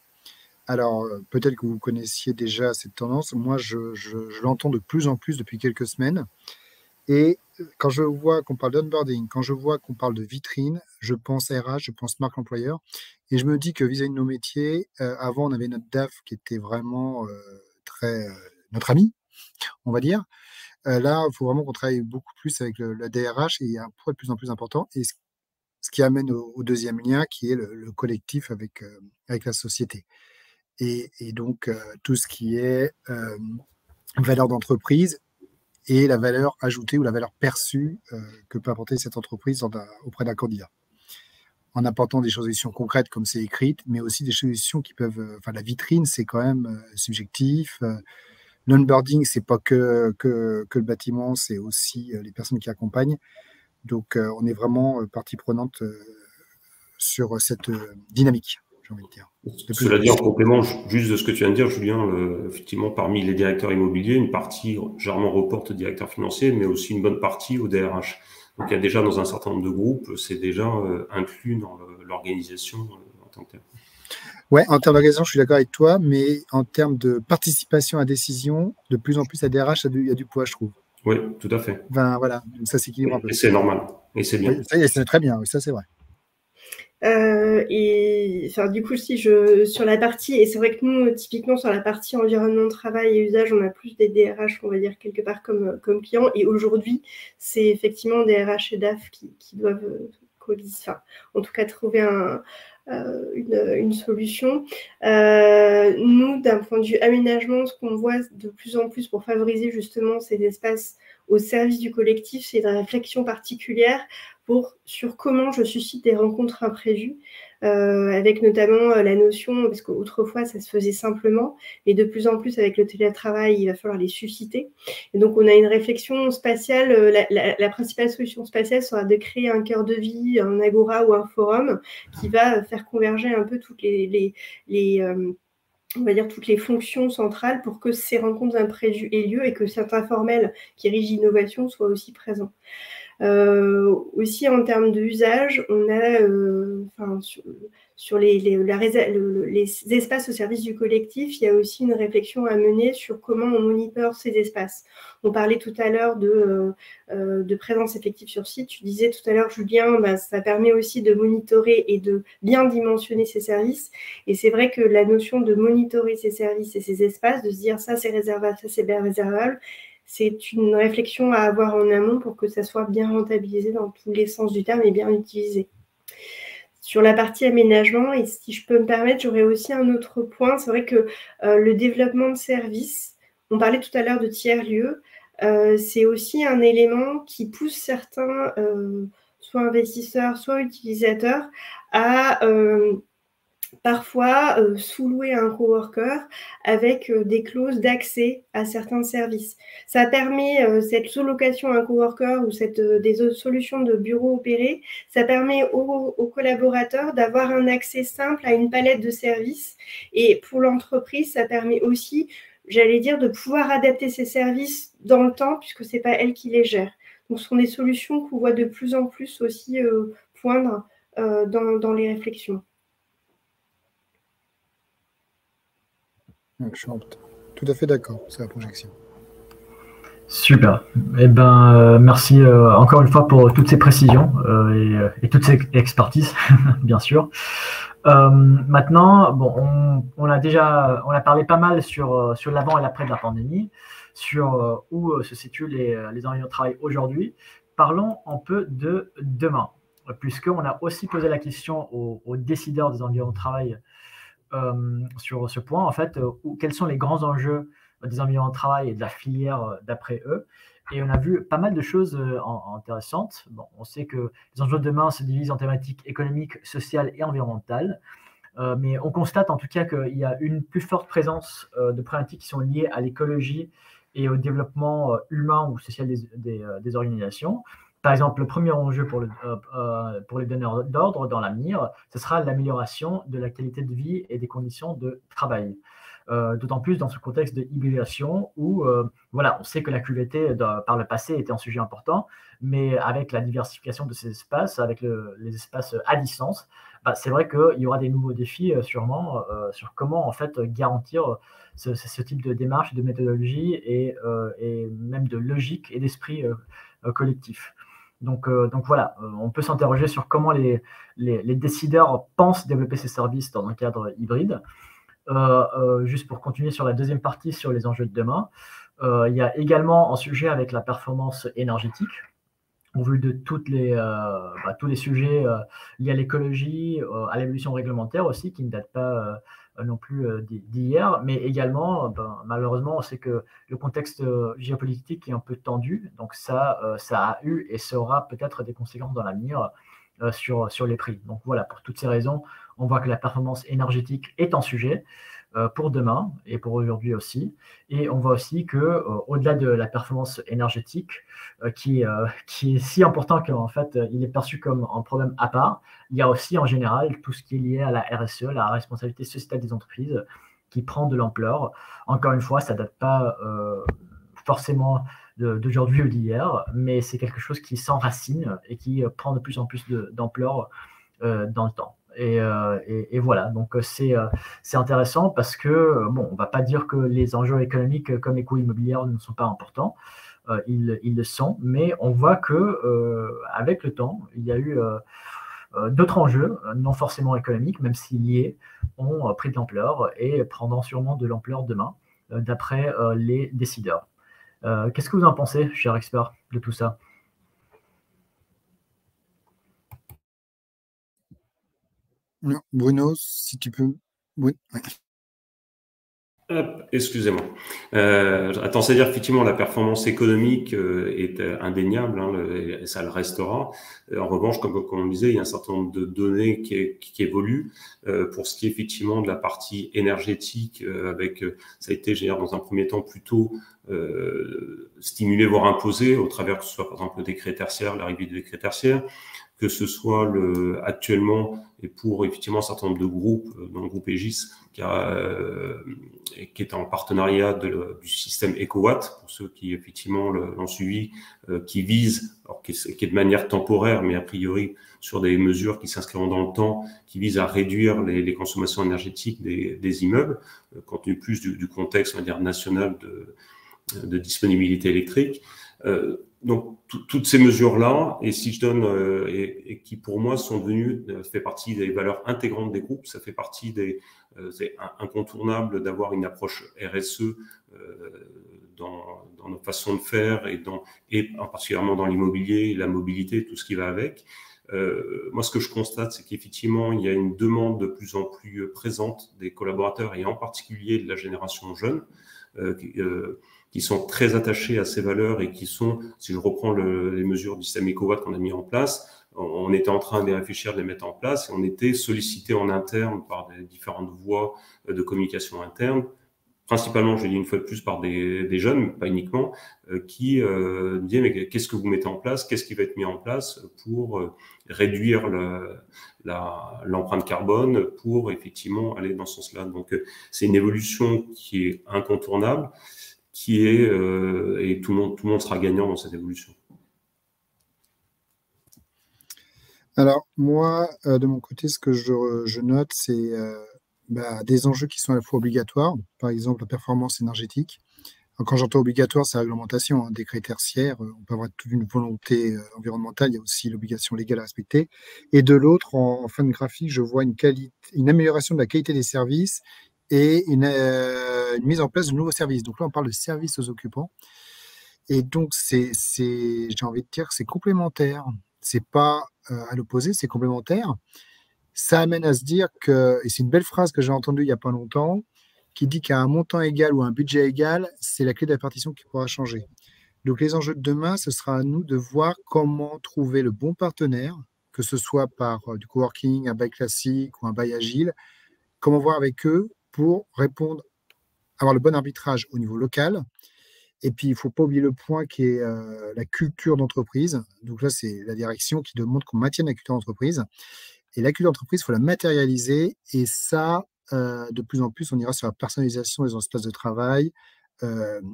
Alors, peut-être que vous connaissiez déjà cette tendance. Moi, je l'entends de plus en plus depuis quelques semaines. Et quand je vois qu'on parle d'onboarding, quand je vois qu'on parle de vitrine, je pense RH, je pense marque employeur. Et je me dis que vis-à-vis de nos métiers, avant, on avait notre DAF qui était vraiment notre ami, on va dire. Là, il faut vraiment qu'on travaille beaucoup plus avec la DRH et il y a un poids de plus en plus important. Et ce qui amène au deuxième lien qui est le collectif avec la société. Et donc, tout ce qui est valeur d'entreprise et la valeur ajoutée ou la valeur perçue que peut apporter cette entreprise auprès d'un candidat. En apportant des solutions concrètes comme c'est écrit, mais aussi des solutions qui peuvent... la vitrine, c'est quand même subjectif. L'onboarding, c'est pas que le bâtiment, c'est aussi les personnes qui accompagnent. Donc, on est vraiment partie prenante sur cette dynamique, j'ai envie de dire. Cela dit, en complément, juste de ce que tu viens de dire, Julien, effectivement, parmi les directeurs immobiliers, une partie généralement reporte au directeur financier, mais aussi une bonne partie au DRH. Donc, il y a déjà dans un certain nombre de groupes, c'est déjà inclus dans l'organisation en tant que tel. Ouais, en termes d'organisation, je suis d'accord avec toi, mais en termes de participation à décision, de plus en plus, la DRH, il y a du poids, je trouve. Oui, tout à fait. Ben, voilà, donc ça s'équilibre un peu. Et c'est normal, et c'est bien. Oui, c'est très bien, oui, ça c'est vrai. Du coup, sur la partie, et c'est vrai que nous, typiquement sur la partie environnement de travail et usage, on a plus des DRH, on va dire, quelque part comme clients. Et aujourd'hui, c'est effectivement des RH et DAF qui doivent coexister, en tout cas trouver une solution. Nous, d'un point de vue aménagement, ce qu'on voit de plus en plus pour favoriser justement ces espaces au service du collectif, c'est une réflexion particulière sur comment je suscite des rencontres imprévues, avec notamment la notion, parce qu'autrefois ça se faisait simplement, et de plus en plus avec le télétravail, il va falloir les susciter. Et donc on a une réflexion spatiale, la principale solution spatiale sera de créer un cœur de vie, un agora ou un forum qui va faire converger un peu toutes on va dire toutes les fonctions centrales pour que ces rencontres imprévues aient lieu et que cet informel qui régit l'innovation soit aussi présent. Aussi en termes d'usage, on a sur les espaces au service du collectif, il y a aussi une réflexion à mener sur comment on monitore ces espaces. On parlait tout à l'heure de présence effective sur site. Tu disais tout à l'heure, Julien, ça permet aussi de monitorer et de bien dimensionner ces services. Et c'est vrai que la notion de monitorer ces services et ces espaces, de se dire ça c'est réservable, ça c'est bien réservable, c'est une réflexion à avoir en amont pour que ça soit bien rentabilisé dans tous les sens du terme et bien utilisé. Sur la partie aménagement, et si je peux me permettre, j'aurais aussi un autre point. C'est vrai que le développement de services, on parlait tout à l'heure de tiers-lieux, c'est aussi un élément qui pousse certains, soit investisseurs, soit utilisateurs, à parfois sous-louer un coworker avec des clauses d'accès à certains services. Ça permet, cette sous-location à un coworker ou des solutions de bureaux opérés, ça permet aux collaborateurs d'avoir un accès simple à une palette de services. Et pour l'entreprise, ça permet aussi, j'allais dire, de pouvoir adapter ces services dans le temps, puisque ce n'est pas elle qui les gère. Donc, ce sont des solutions qu'on voit de plus en plus aussi poindre dans les réflexions. Je suis tout à fait d'accord, c'est la projection. Super. Eh ben, merci encore une fois pour toutes ces précisions et toutes ces expertises, bien sûr. Maintenant, bon, on a parlé pas mal sur l'avant et l'après de la pandémie, sur où se situent les environnements de travail aujourd'hui. Parlons un peu de demain, puisqu'on a aussi posé la question aux décideurs des environnements de travail sur ce point, en fait, quels sont les grands enjeux des environnements de travail et de la filière d'après eux. Et on a vu pas mal de choses intéressantes. Bon, on sait que les enjeux de demain se divisent en thématiques économiques, sociales et environnementales. Mais on constate en tout cas qu'il y a une plus forte présence de problématiques qui sont liées à l'écologie et au développement humain ou social des organisations. Par exemple, le premier enjeu pour les donneurs d'ordre dans l'avenir, ce sera l'amélioration de la qualité de vie et des conditions de travail. D'autant plus dans ce contexte de hybridation où voilà, on sait que la QVT par le passé était un sujet important, mais avec la diversification de ces espaces, avec les espaces à distance, c'est vrai qu'il y aura des nouveaux défis sûrement sur comment en fait garantir ce type de démarche, de méthodologie et même de logique et d'esprit collectif. Donc voilà, on peut s'interroger sur comment les décideurs pensent développer ces services dans un cadre hybride. Juste pour continuer sur la deuxième partie sur les enjeux de demain, il y a également un sujet avec la performance énergétique, au vu de tous les sujets liés à l'écologie, à l'évolution réglementaire aussi, qui ne datent pas non plus d'hier, mais également, malheureusement, on sait que le contexte géopolitique est un peu tendu, donc ça a eu et ça aura peut-être des conséquences dans l'avenir sur les prix. Donc voilà, pour toutes ces raisons, on voit que la performance énergétique est un sujet pour demain et pour aujourd'hui aussi. Et on voit aussi que au-delà de la performance énergétique, qui est si important qu'en fait, il est perçu comme un problème à part, il y a aussi en général tout ce qui est lié à la RSE, la responsabilité sociétale des entreprises, qui prend de l'ampleur. Encore une fois, ça ne date pas forcément d'aujourd'hui ou d'hier, mais c'est quelque chose qui s'enracine et qui prend de plus en plus d'ampleur dans le temps. Et voilà, donc c'est intéressant parce que, bon, on ne va pas dire que les enjeux économiques comme les coûts immobiliers ne sont pas importants, ils le sont, mais on voit que avec le temps, il y a eu d'autres enjeux, non forcément économiques, même si liés, ont pris de l'ampleur et prendront sûrement de l'ampleur demain, d'après les décideurs. Qu'est-ce que vous en pensez, cher expert, de tout ça? Non, Bruno, si tu peux. Oui. Excusez-moi. Attends, c'est-à-dire effectivement la performance économique est indéniable, et ça le restera. En revanche, comme on disait, il y a un certain nombre de données qui évoluent. Pour ce qui est effectivement de la partie énergétique, ça a été, je veux dire, dans un premier temps plutôt stimulé, voire imposé, au travers que ce soit par exemple le décret tertiaire, l'arrivée du décret tertiaire, que ce soit actuellement, et pour effectivement un certain nombre de groupes, dans le groupe Aegis, qui est en partenariat du système EcoWatt, pour ceux qui effectivement l'ont suivi, qui vise, alors qui est de manière temporaire, mais a priori sur des mesures qui s'inscriront dans le temps, qui visent à réduire les consommations énergétiques des immeubles, compte tenu plus du contexte, on va dire, national de disponibilité électrique. Donc toutes ces mesures-là, et si je donne et qui pour moi sont devenues, fait partie des valeurs intégrantes des groupes, ça fait partie c'est incontournable d'avoir une approche RSE dans nos façons de faire et particulièrement dans l'immobilier, la mobilité, tout ce qui va avec. Moi, ce que je constate, c'est qu'effectivement, il y a une demande de plus en plus présente des collaborateurs et en particulier de la génération jeune, qui sont très attachés à ces valeurs et qui sont, si je reprends les mesures du système EcoWatt qu'on a mis en place, on était en train de réfléchir, de les mettre en place et on était sollicité en interne par des différentes voies de communication interne, principalement, je l'ai dit une fois de plus, par des jeunes, pas uniquement, qui disaient mais qu'est-ce que vous mettez en place, qu'est-ce qui va être mis en place pour réduire l'empreinte carbone, pour effectivement aller dans ce sens-là. Donc c'est une évolution qui est incontournable, qui est et tout le monde sera gagnant dans cette évolution. Alors moi, de mon côté, ce que je note, c'est des enjeux qui sont à la fois obligatoires, par exemple la performance énergétique. Alors, quand j'entends obligatoire, c'est la réglementation, hein, décret tertiaire, on peut avoir toute une volonté environnementale, il y a aussi l'obligation légale à respecter. Et de l'autre, en fin de graphique, je vois une amélioration de la qualité des services et une mise en place de nouveaux services. Donc là, on parle de services aux occupants. Et donc, j'ai envie de dire que c'est complémentaire. C'est pas à l'opposé, c'est complémentaire. Ça amène à se dire que, et c'est une belle phrase que j'ai entendue il n'y a pas longtemps, qui dit qu'à un montant égal ou un budget égal, c'est la clé de la partition qui pourra changer. Donc les enjeux de demain, ce sera à nous de voir comment trouver le bon partenaire, que ce soit par du coworking, un bail classique ou un bail agile, comment voir avec eux pour répondre, avoir le bon arbitrage au niveau local. Et puis, il ne faut pas oublier le point qui est la culture d'entreprise. Donc là, c'est la direction qui demande qu'on maintienne la culture d'entreprise. Et la culture d'entreprise, il faut la matérialiser. Et ça, de plus en plus, on ira sur la personnalisation des espaces de travail,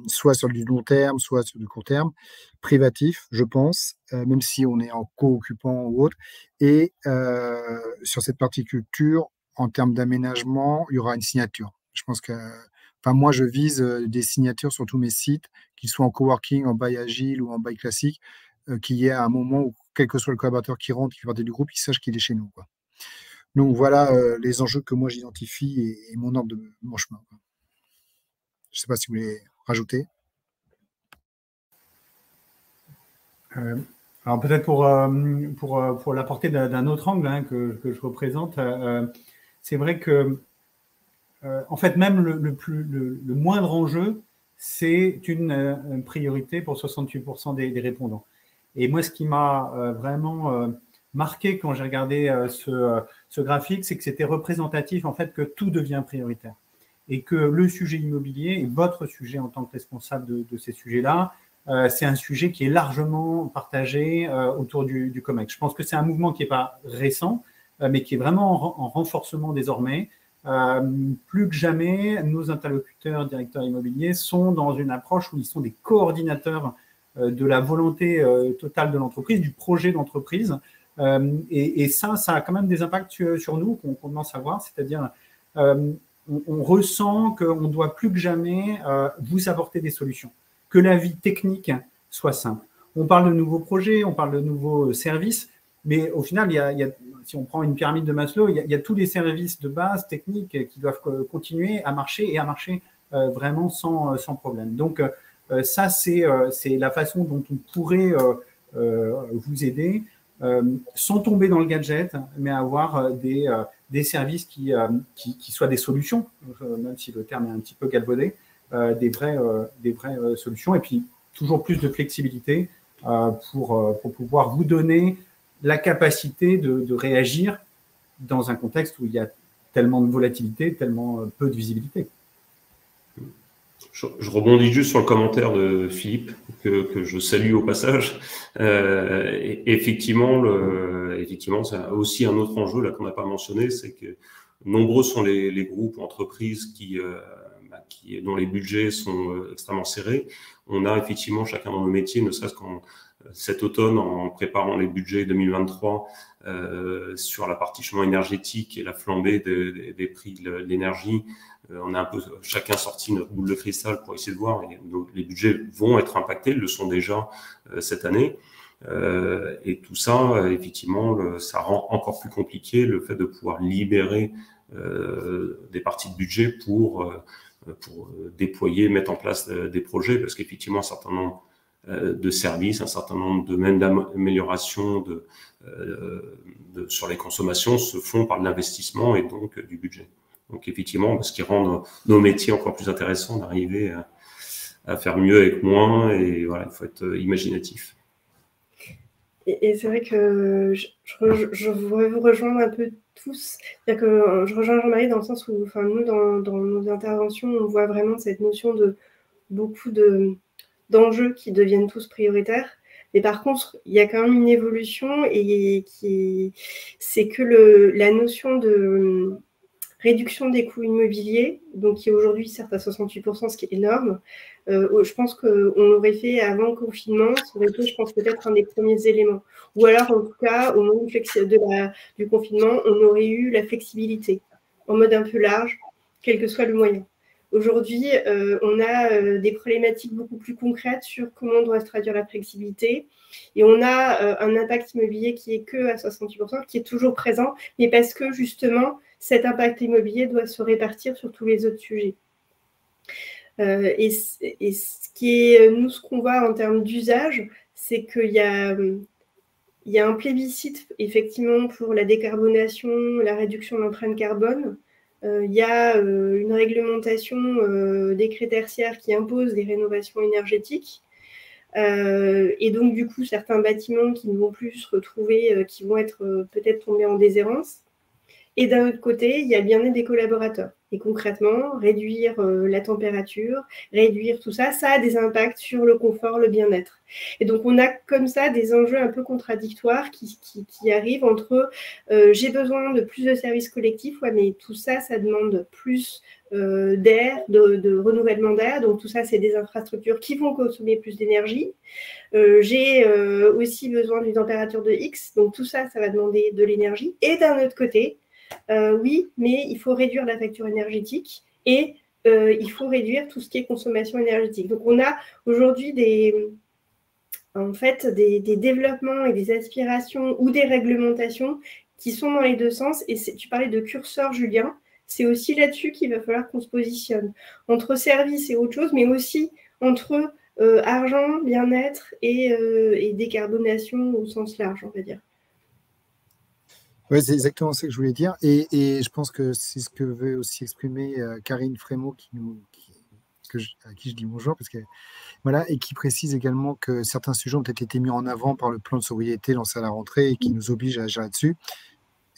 soit sur du long terme, soit sur du court terme, privatif, je pense, même si on est en co-occupant ou autre. Et sur cette partie culture, en termes d'aménagement, il y aura une signature. Je pense que, moi, je vise des signatures sur tous mes sites, qu'ils soient en coworking, en bail agile ou en bail classique, qu'il y ait un moment où, quel que soit le collaborateur qui rentre, qui fait partie du groupe, il sache qu'il est chez nous, quoi. Donc voilà les enjeux que moi j'identifie et mon ordre de mon chemin, quoi. Je ne sais pas si vous voulez rajouter. Alors peut-être pour l'apporter d'un autre angle, hein, que je représente, c'est vrai que en fait même le moindre enjeu, c'est une priorité pour 68% des répondants. Et moi, ce qui m'a vraiment marqué quand j'ai regardé ce graphique, c'est que c'était représentatif en fait que tout devient prioritaire et que le sujet immobilier et votre sujet en tant que responsable de ces sujets-là, c'est un sujet qui est largement partagé autour du COMEX. Je pense que c'est un mouvement qui n'est pas récent, mais qui est vraiment en renforcement désormais. Plus que jamais, nos interlocuteurs directeurs immobiliers sont dans une approche où ils sont des coordinateurs de la volonté totale de l'entreprise, du projet d'entreprise. Et ça a quand même des impacts sur nous qu'on commence à voir, c'est-à-dire on ressent qu'on doit plus que jamais vous apporter des solutions, que la vie technique soit simple. On parle de nouveaux projets, on parle de nouveaux services, mais au final, si on prend une pyramide de Maslow, il y a tous les services de base techniques qui doivent continuer à marcher et à marcher vraiment sans problème. Donc, ça, c'est la façon dont on pourrait vous aider, sans tomber dans le gadget, mais avoir des services qui soient des solutions, même si le terme est un petit peu galvaudé, des vraies solutions, et puis toujours plus de flexibilité pour pouvoir vous donner la capacité de réagir dans un contexte où il y a tellement de volatilité, tellement peu de visibilité. Je rebondis juste sur le commentaire de Philippe, que je salue au passage. Effectivement, c'est aussi un autre enjeu là qu'on n'a pas mentionné, c'est que nombreux sont les groupes, entreprises dont les budgets sont extrêmement serrés. On a effectivement chacun dans nos métiers, ne serait-ce qu'en cet automne, en préparant les budgets 2023 sur la partie chemin énergétique et la flambée des prix de l'énergie, on a un peu chacun sorti notre boule de cristal pour essayer de voir. Et les budgets vont être impactés, ils le sont déjà cette année. Et tout ça, effectivement, ça rend encore plus compliqué le fait de pouvoir libérer des parties de budget pour déployer, mettre en place des projets, parce qu'effectivement, un certain nombre de services, un certain nombre de domaines d'amélioration sur les consommations se font par de l'investissement et donc du budget. Donc effectivement, ce qui rend nos métiers encore plus intéressants d'arriver à faire mieux avec moins, et voilà, il faut être imaginatif. Et c'est vrai que je voudrais vous rejoindre un peu tous. C'est-à-dire que je rejoins Jean-Marie dans le sens où, enfin, nous, dans nos interventions, on voit vraiment cette notion de beaucoup d'enjeux qui deviennent tous prioritaires. Mais par contre, il y a quand même une évolution et c'est que la notion de réduction des coûts immobiliers, donc qui est aujourd'hui certes à 68%, ce qui est énorme. Je pense qu'on aurait fait avant le confinement, ça aurait été, je pense, peut-être un des premiers éléments. Ou alors, en tout cas, au moment du confinement, on aurait eu la flexibilité en mode un peu large, quel que soit le moyen. Aujourd'hui, on a des problématiques beaucoup plus concrètes sur comment doit se traduire la flexibilité. Et on a un impact immobilier qui est que à 68%, qui est toujours présent, mais parce que justement, cet impact immobilier doit se répartir sur tous les autres sujets. Et ce qui est, nous, ce qu'on voit en termes d'usage, c'est qu'il y a un plébiscite, effectivement, pour la décarbonation, la réduction de l'empreinte carbone. Il y a une réglementation décret tertiaire qui impose des rénovations énergétiques. Et donc, du coup, certains bâtiments qui ne vont plus se retrouver, qui vont être peut-être tombés en déshérence. Et d'un autre côté, il y a le bien-être des collaborateurs. Et concrètement, réduire la température, réduire tout ça, ça a des impacts sur le confort, le bien-être. Et donc, on a comme ça des enjeux un peu contradictoires qui arrivent entre j'ai besoin de plus de services collectifs, ouais, mais tout ça, ça demande plus d'air, de renouvellement d'air. Donc, tout ça, c'est des infrastructures qui vont consommer plus d'énergie. J'ai aussi besoin d'une température de X. Donc, tout ça, ça va demander de l'énergie. Et d'un autre côté, oui, mais il faut réduire la facture énergétique et il faut réduire tout ce qui est consommation énergétique. Donc, on a aujourd'hui des développements et des aspirations ou des réglementations qui sont dans les deux sens. Et tu parlais de curseur, Julien, c'est aussi là-dessus qu'il va falloir qu'on se positionne. Entre services et autre chose, mais aussi entre argent, bien-être et décarbonation au sens large, on va dire. Oui, c'est exactement ce que je voulais dire. Et je pense que c'est ce que veut aussi exprimer Karine Frémaux, à qui je dis bonjour, parce que, voilà, et qui précise également que certains sujets ont peut-être été mis en avant par le plan de sobriété lancé à la rentrée et qui nous oblige à agir là-dessus.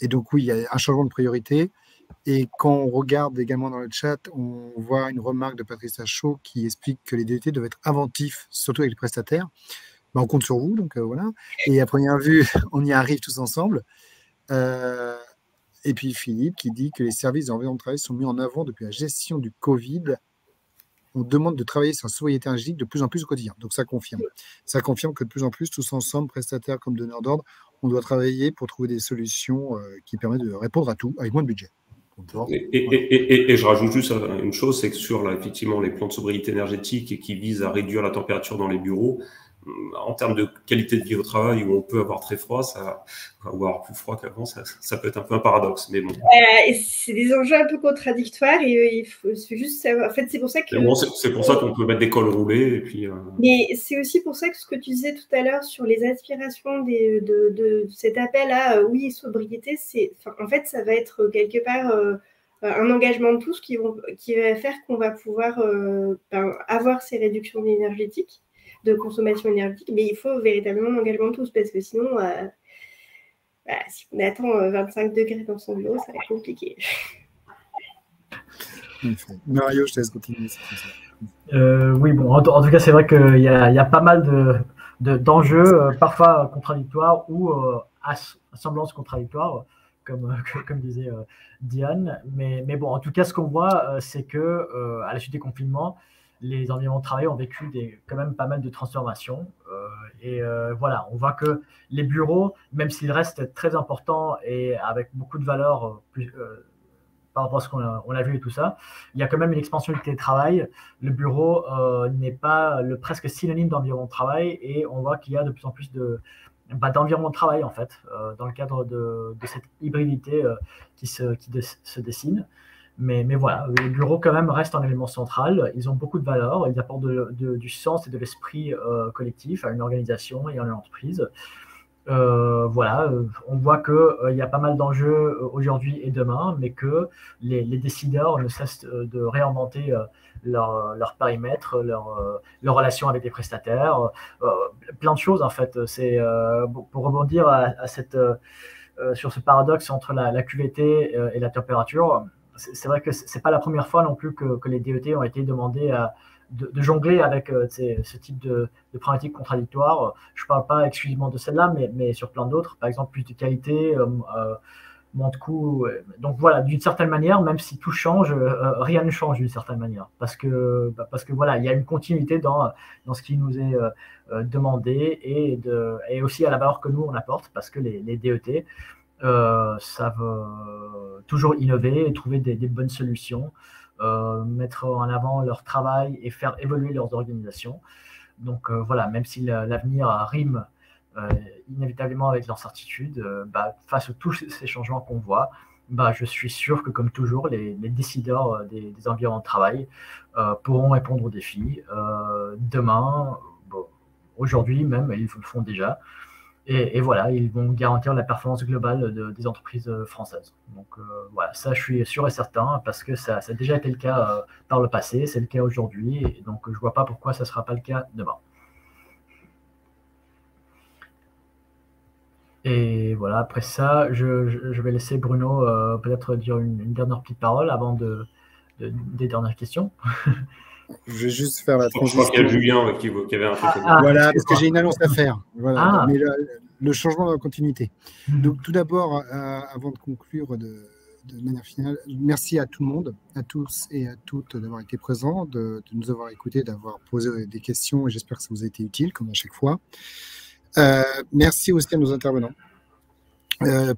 Et donc, oui, il y a un changement de priorité. Et quand on regarde également dans le chat, on voit une remarque de Patrice Achot qui explique que les DET doivent être inventifs, surtout avec les prestataires. Ben, on compte sur vous, donc voilà. Et à première vue, on y arrive tous ensemble. Et puis Philippe qui dit que les services d'environnement de travail sont mis en avant depuis la gestion du Covid. On demande de travailler sur la sobriété énergétique de plus en plus au quotidien. Donc ça confirme. Ça confirme que de plus en plus, tous ensemble, prestataires comme donneurs d'ordre, on doit travailler pour trouver des solutions qui permettent de répondre à tout avec moins de budget. Et je rajoute juste une chose, c'est que sur effectivement les plans de sobriété énergétique et qui visent à réduire la température dans les bureaux, en termes de qualité de vie au travail où on peut avoir très froid, ou avoir plus froid qu'avant, ça peut être un peu un paradoxe, mais bon. Et c'est des enjeux un peu contradictoires et il faut juste savoir. En fait, c'est pour ça que. Bon, c'est pour ça qu'on peut mettre des cols roulés et puis. Mais c'est aussi pour ça que ce que tu disais tout à l'heure sur les aspirations de cet appel à oui sobriété, en fait ça va être quelque part un engagement de tous qui va faire qu'on va pouvoir avoir ces réductions énergétiques, de consommation énergétique, mais il faut véritablement un engagement de tous parce que sinon, si on attend 25 degrés dans son bureau, ça va être compliqué. Mario, je te laisse continuer. Oui, bon, en tout cas, c'est vrai qu'il y a pas mal d'enjeux, parfois contradictoires ou à semblance contradictoire, comme disait Diane. Mais bon, en tout cas, ce qu'on voit, c'est que à la suite des confinements, les environnements de travail ont vécu quand même pas mal de transformations. Voilà, on voit que les bureaux, même s'ils restent très importants et avec beaucoup de valeur par rapport à ce qu'on a vu et tout ça, il y a quand même une expansion du télétravail. Le bureau n'est pas presque synonyme d'environnement de travail et on voit qu'il y a de plus en plus d'environnement de travail en fait, dans le cadre de cette hybridité qui se dessine. Mais voilà, les bureaux quand même restent un élément central. Ils ont beaucoup de valeur. Ils apportent du sens et de l'esprit collectif à une organisation et à une entreprise. Voilà, on voit qu'il y a pas mal d'enjeux aujourd'hui et demain, mais que les décideurs ne cessent de réinventer leur périmètre, leur relation avec les prestataires, plein de choses en fait. C'est pour rebondir sur ce paradoxe entre la QVT et la température. C'est vrai que c'est pas la première fois non plus que les DET ont été demandés de jongler avec ce type de problématiques contradictoires. Je ne parle pas exclusivement de celle-là, mais sur plein d'autres. Par exemple, plus de qualité, moins de coûts. Donc voilà, d'une certaine manière, même si tout change, rien ne change d'une certaine manière. Parce que voilà, il y a une continuité dans ce qui nous est demandé et aussi à la valeur que nous, on apporte, parce que les DET savent toujours innover et trouver des bonnes solutions. Mettre en avant leur travail et faire évoluer leurs organisations. Donc voilà, même si l'avenir rime inévitablement avec l'incertitude, face à tous ces changements qu'on voit, je suis sûr que comme toujours, les décideurs des environnements de travail pourront répondre aux défis. Demain, aujourd'hui même, ils le font déjà. Et voilà, ils vont garantir la performance globale des entreprises françaises. Donc voilà, ça je suis sûr et certain parce que ça a déjà été le cas par le passé, c'est le cas aujourd'hui, et donc je ne vois pas pourquoi ça ne sera pas le cas demain. Et voilà, après ça, je vais laisser Bruno peut-être dire une dernière petite parole avant des dernières questions. Je vais juste faire la transition. Je crois qu'il y a Julien qui avait un truc. Voilà, parce que j'ai une annonce à faire. Voilà. Mais le changement dans la continuité. Donc, tout d'abord, avant de conclure de manière finale, merci à tout le monde, à tous et à toutes d'avoir été présents, de nous avoir écoutés, d'avoir posé des questions, et j'espère que ça vous a été utile, comme à chaque fois. Merci aussi à nos intervenants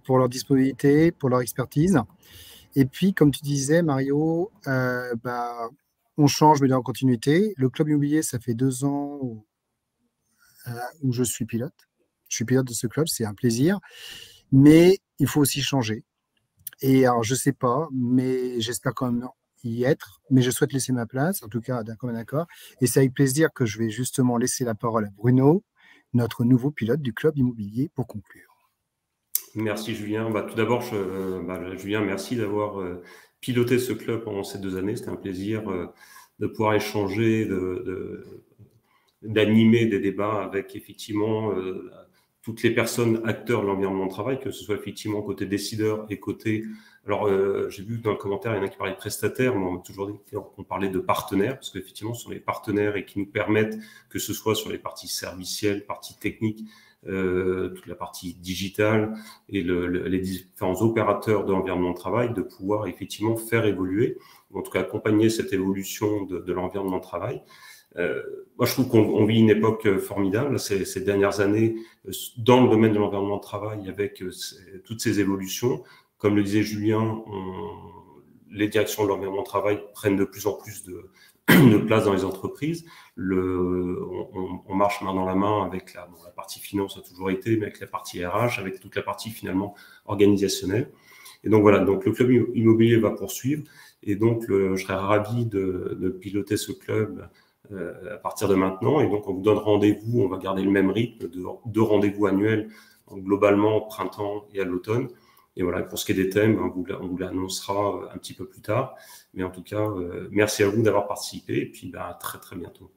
pour leur disponibilité, pour leur expertise. Et puis, comme tu disais, Mario, on change, mais en continuité. Le club immobilier, ça fait 2 ans où je suis pilote. Je suis pilote de ce club, c'est un plaisir. Mais il faut aussi changer. Et alors, je ne sais pas, mais j'espère quand même y être. Mais je souhaite laisser ma place, en tout cas d'un commun accord. Et c'est avec plaisir que je vais justement laisser la parole à Bruno, notre nouveau pilote du club immobilier, pour conclure. Merci Julien. Tout d'abord, Julien, merci d'avoir piloté ce club pendant ces 2 années. C'était un plaisir de pouvoir échanger, d'animer des débats avec effectivement toutes les personnes acteurs de l'environnement de travail, que ce soit effectivement côté décideur et côté... Alors, j'ai vu dans le commentaire, il y en a qui parlaient de prestataires, mais on m'a toujours dit qu'on parlait de partenaires, parce qu'effectivement, ce sont les partenaires et qui nous permettent, que ce soit sur les parties servicielles, parties techniques, toute la partie digitale et les différents opérateurs de l'environnement de travail, de pouvoir effectivement faire évoluer, ou en tout cas accompagner cette évolution de l'environnement de travail. Moi, je trouve qu'on vit une époque formidable ces dernières années dans le domaine de l'environnement de travail avec toutes ces évolutions. Comme le disait Julien, les directions de l'environnement de travail prennent de plus en plus de place dans les entreprises. On marche main dans la main avec la partie finance a toujours été, mais avec la partie RH, avec toute la partie finalement organisationnelle. Et donc voilà, donc le club immobilier va poursuivre. Et donc je serais ravi de piloter ce club à partir de maintenant. Et donc on vous donne rendez-vous, on va garder le même rythme de 2 rendez-vous annuels, donc globalement au printemps et à l'automne. Et voilà, pour ce qui est des thèmes, on vous l'annoncera un petit peu plus tard. Mais en tout cas, merci à vous d'avoir participé et puis à très très bientôt.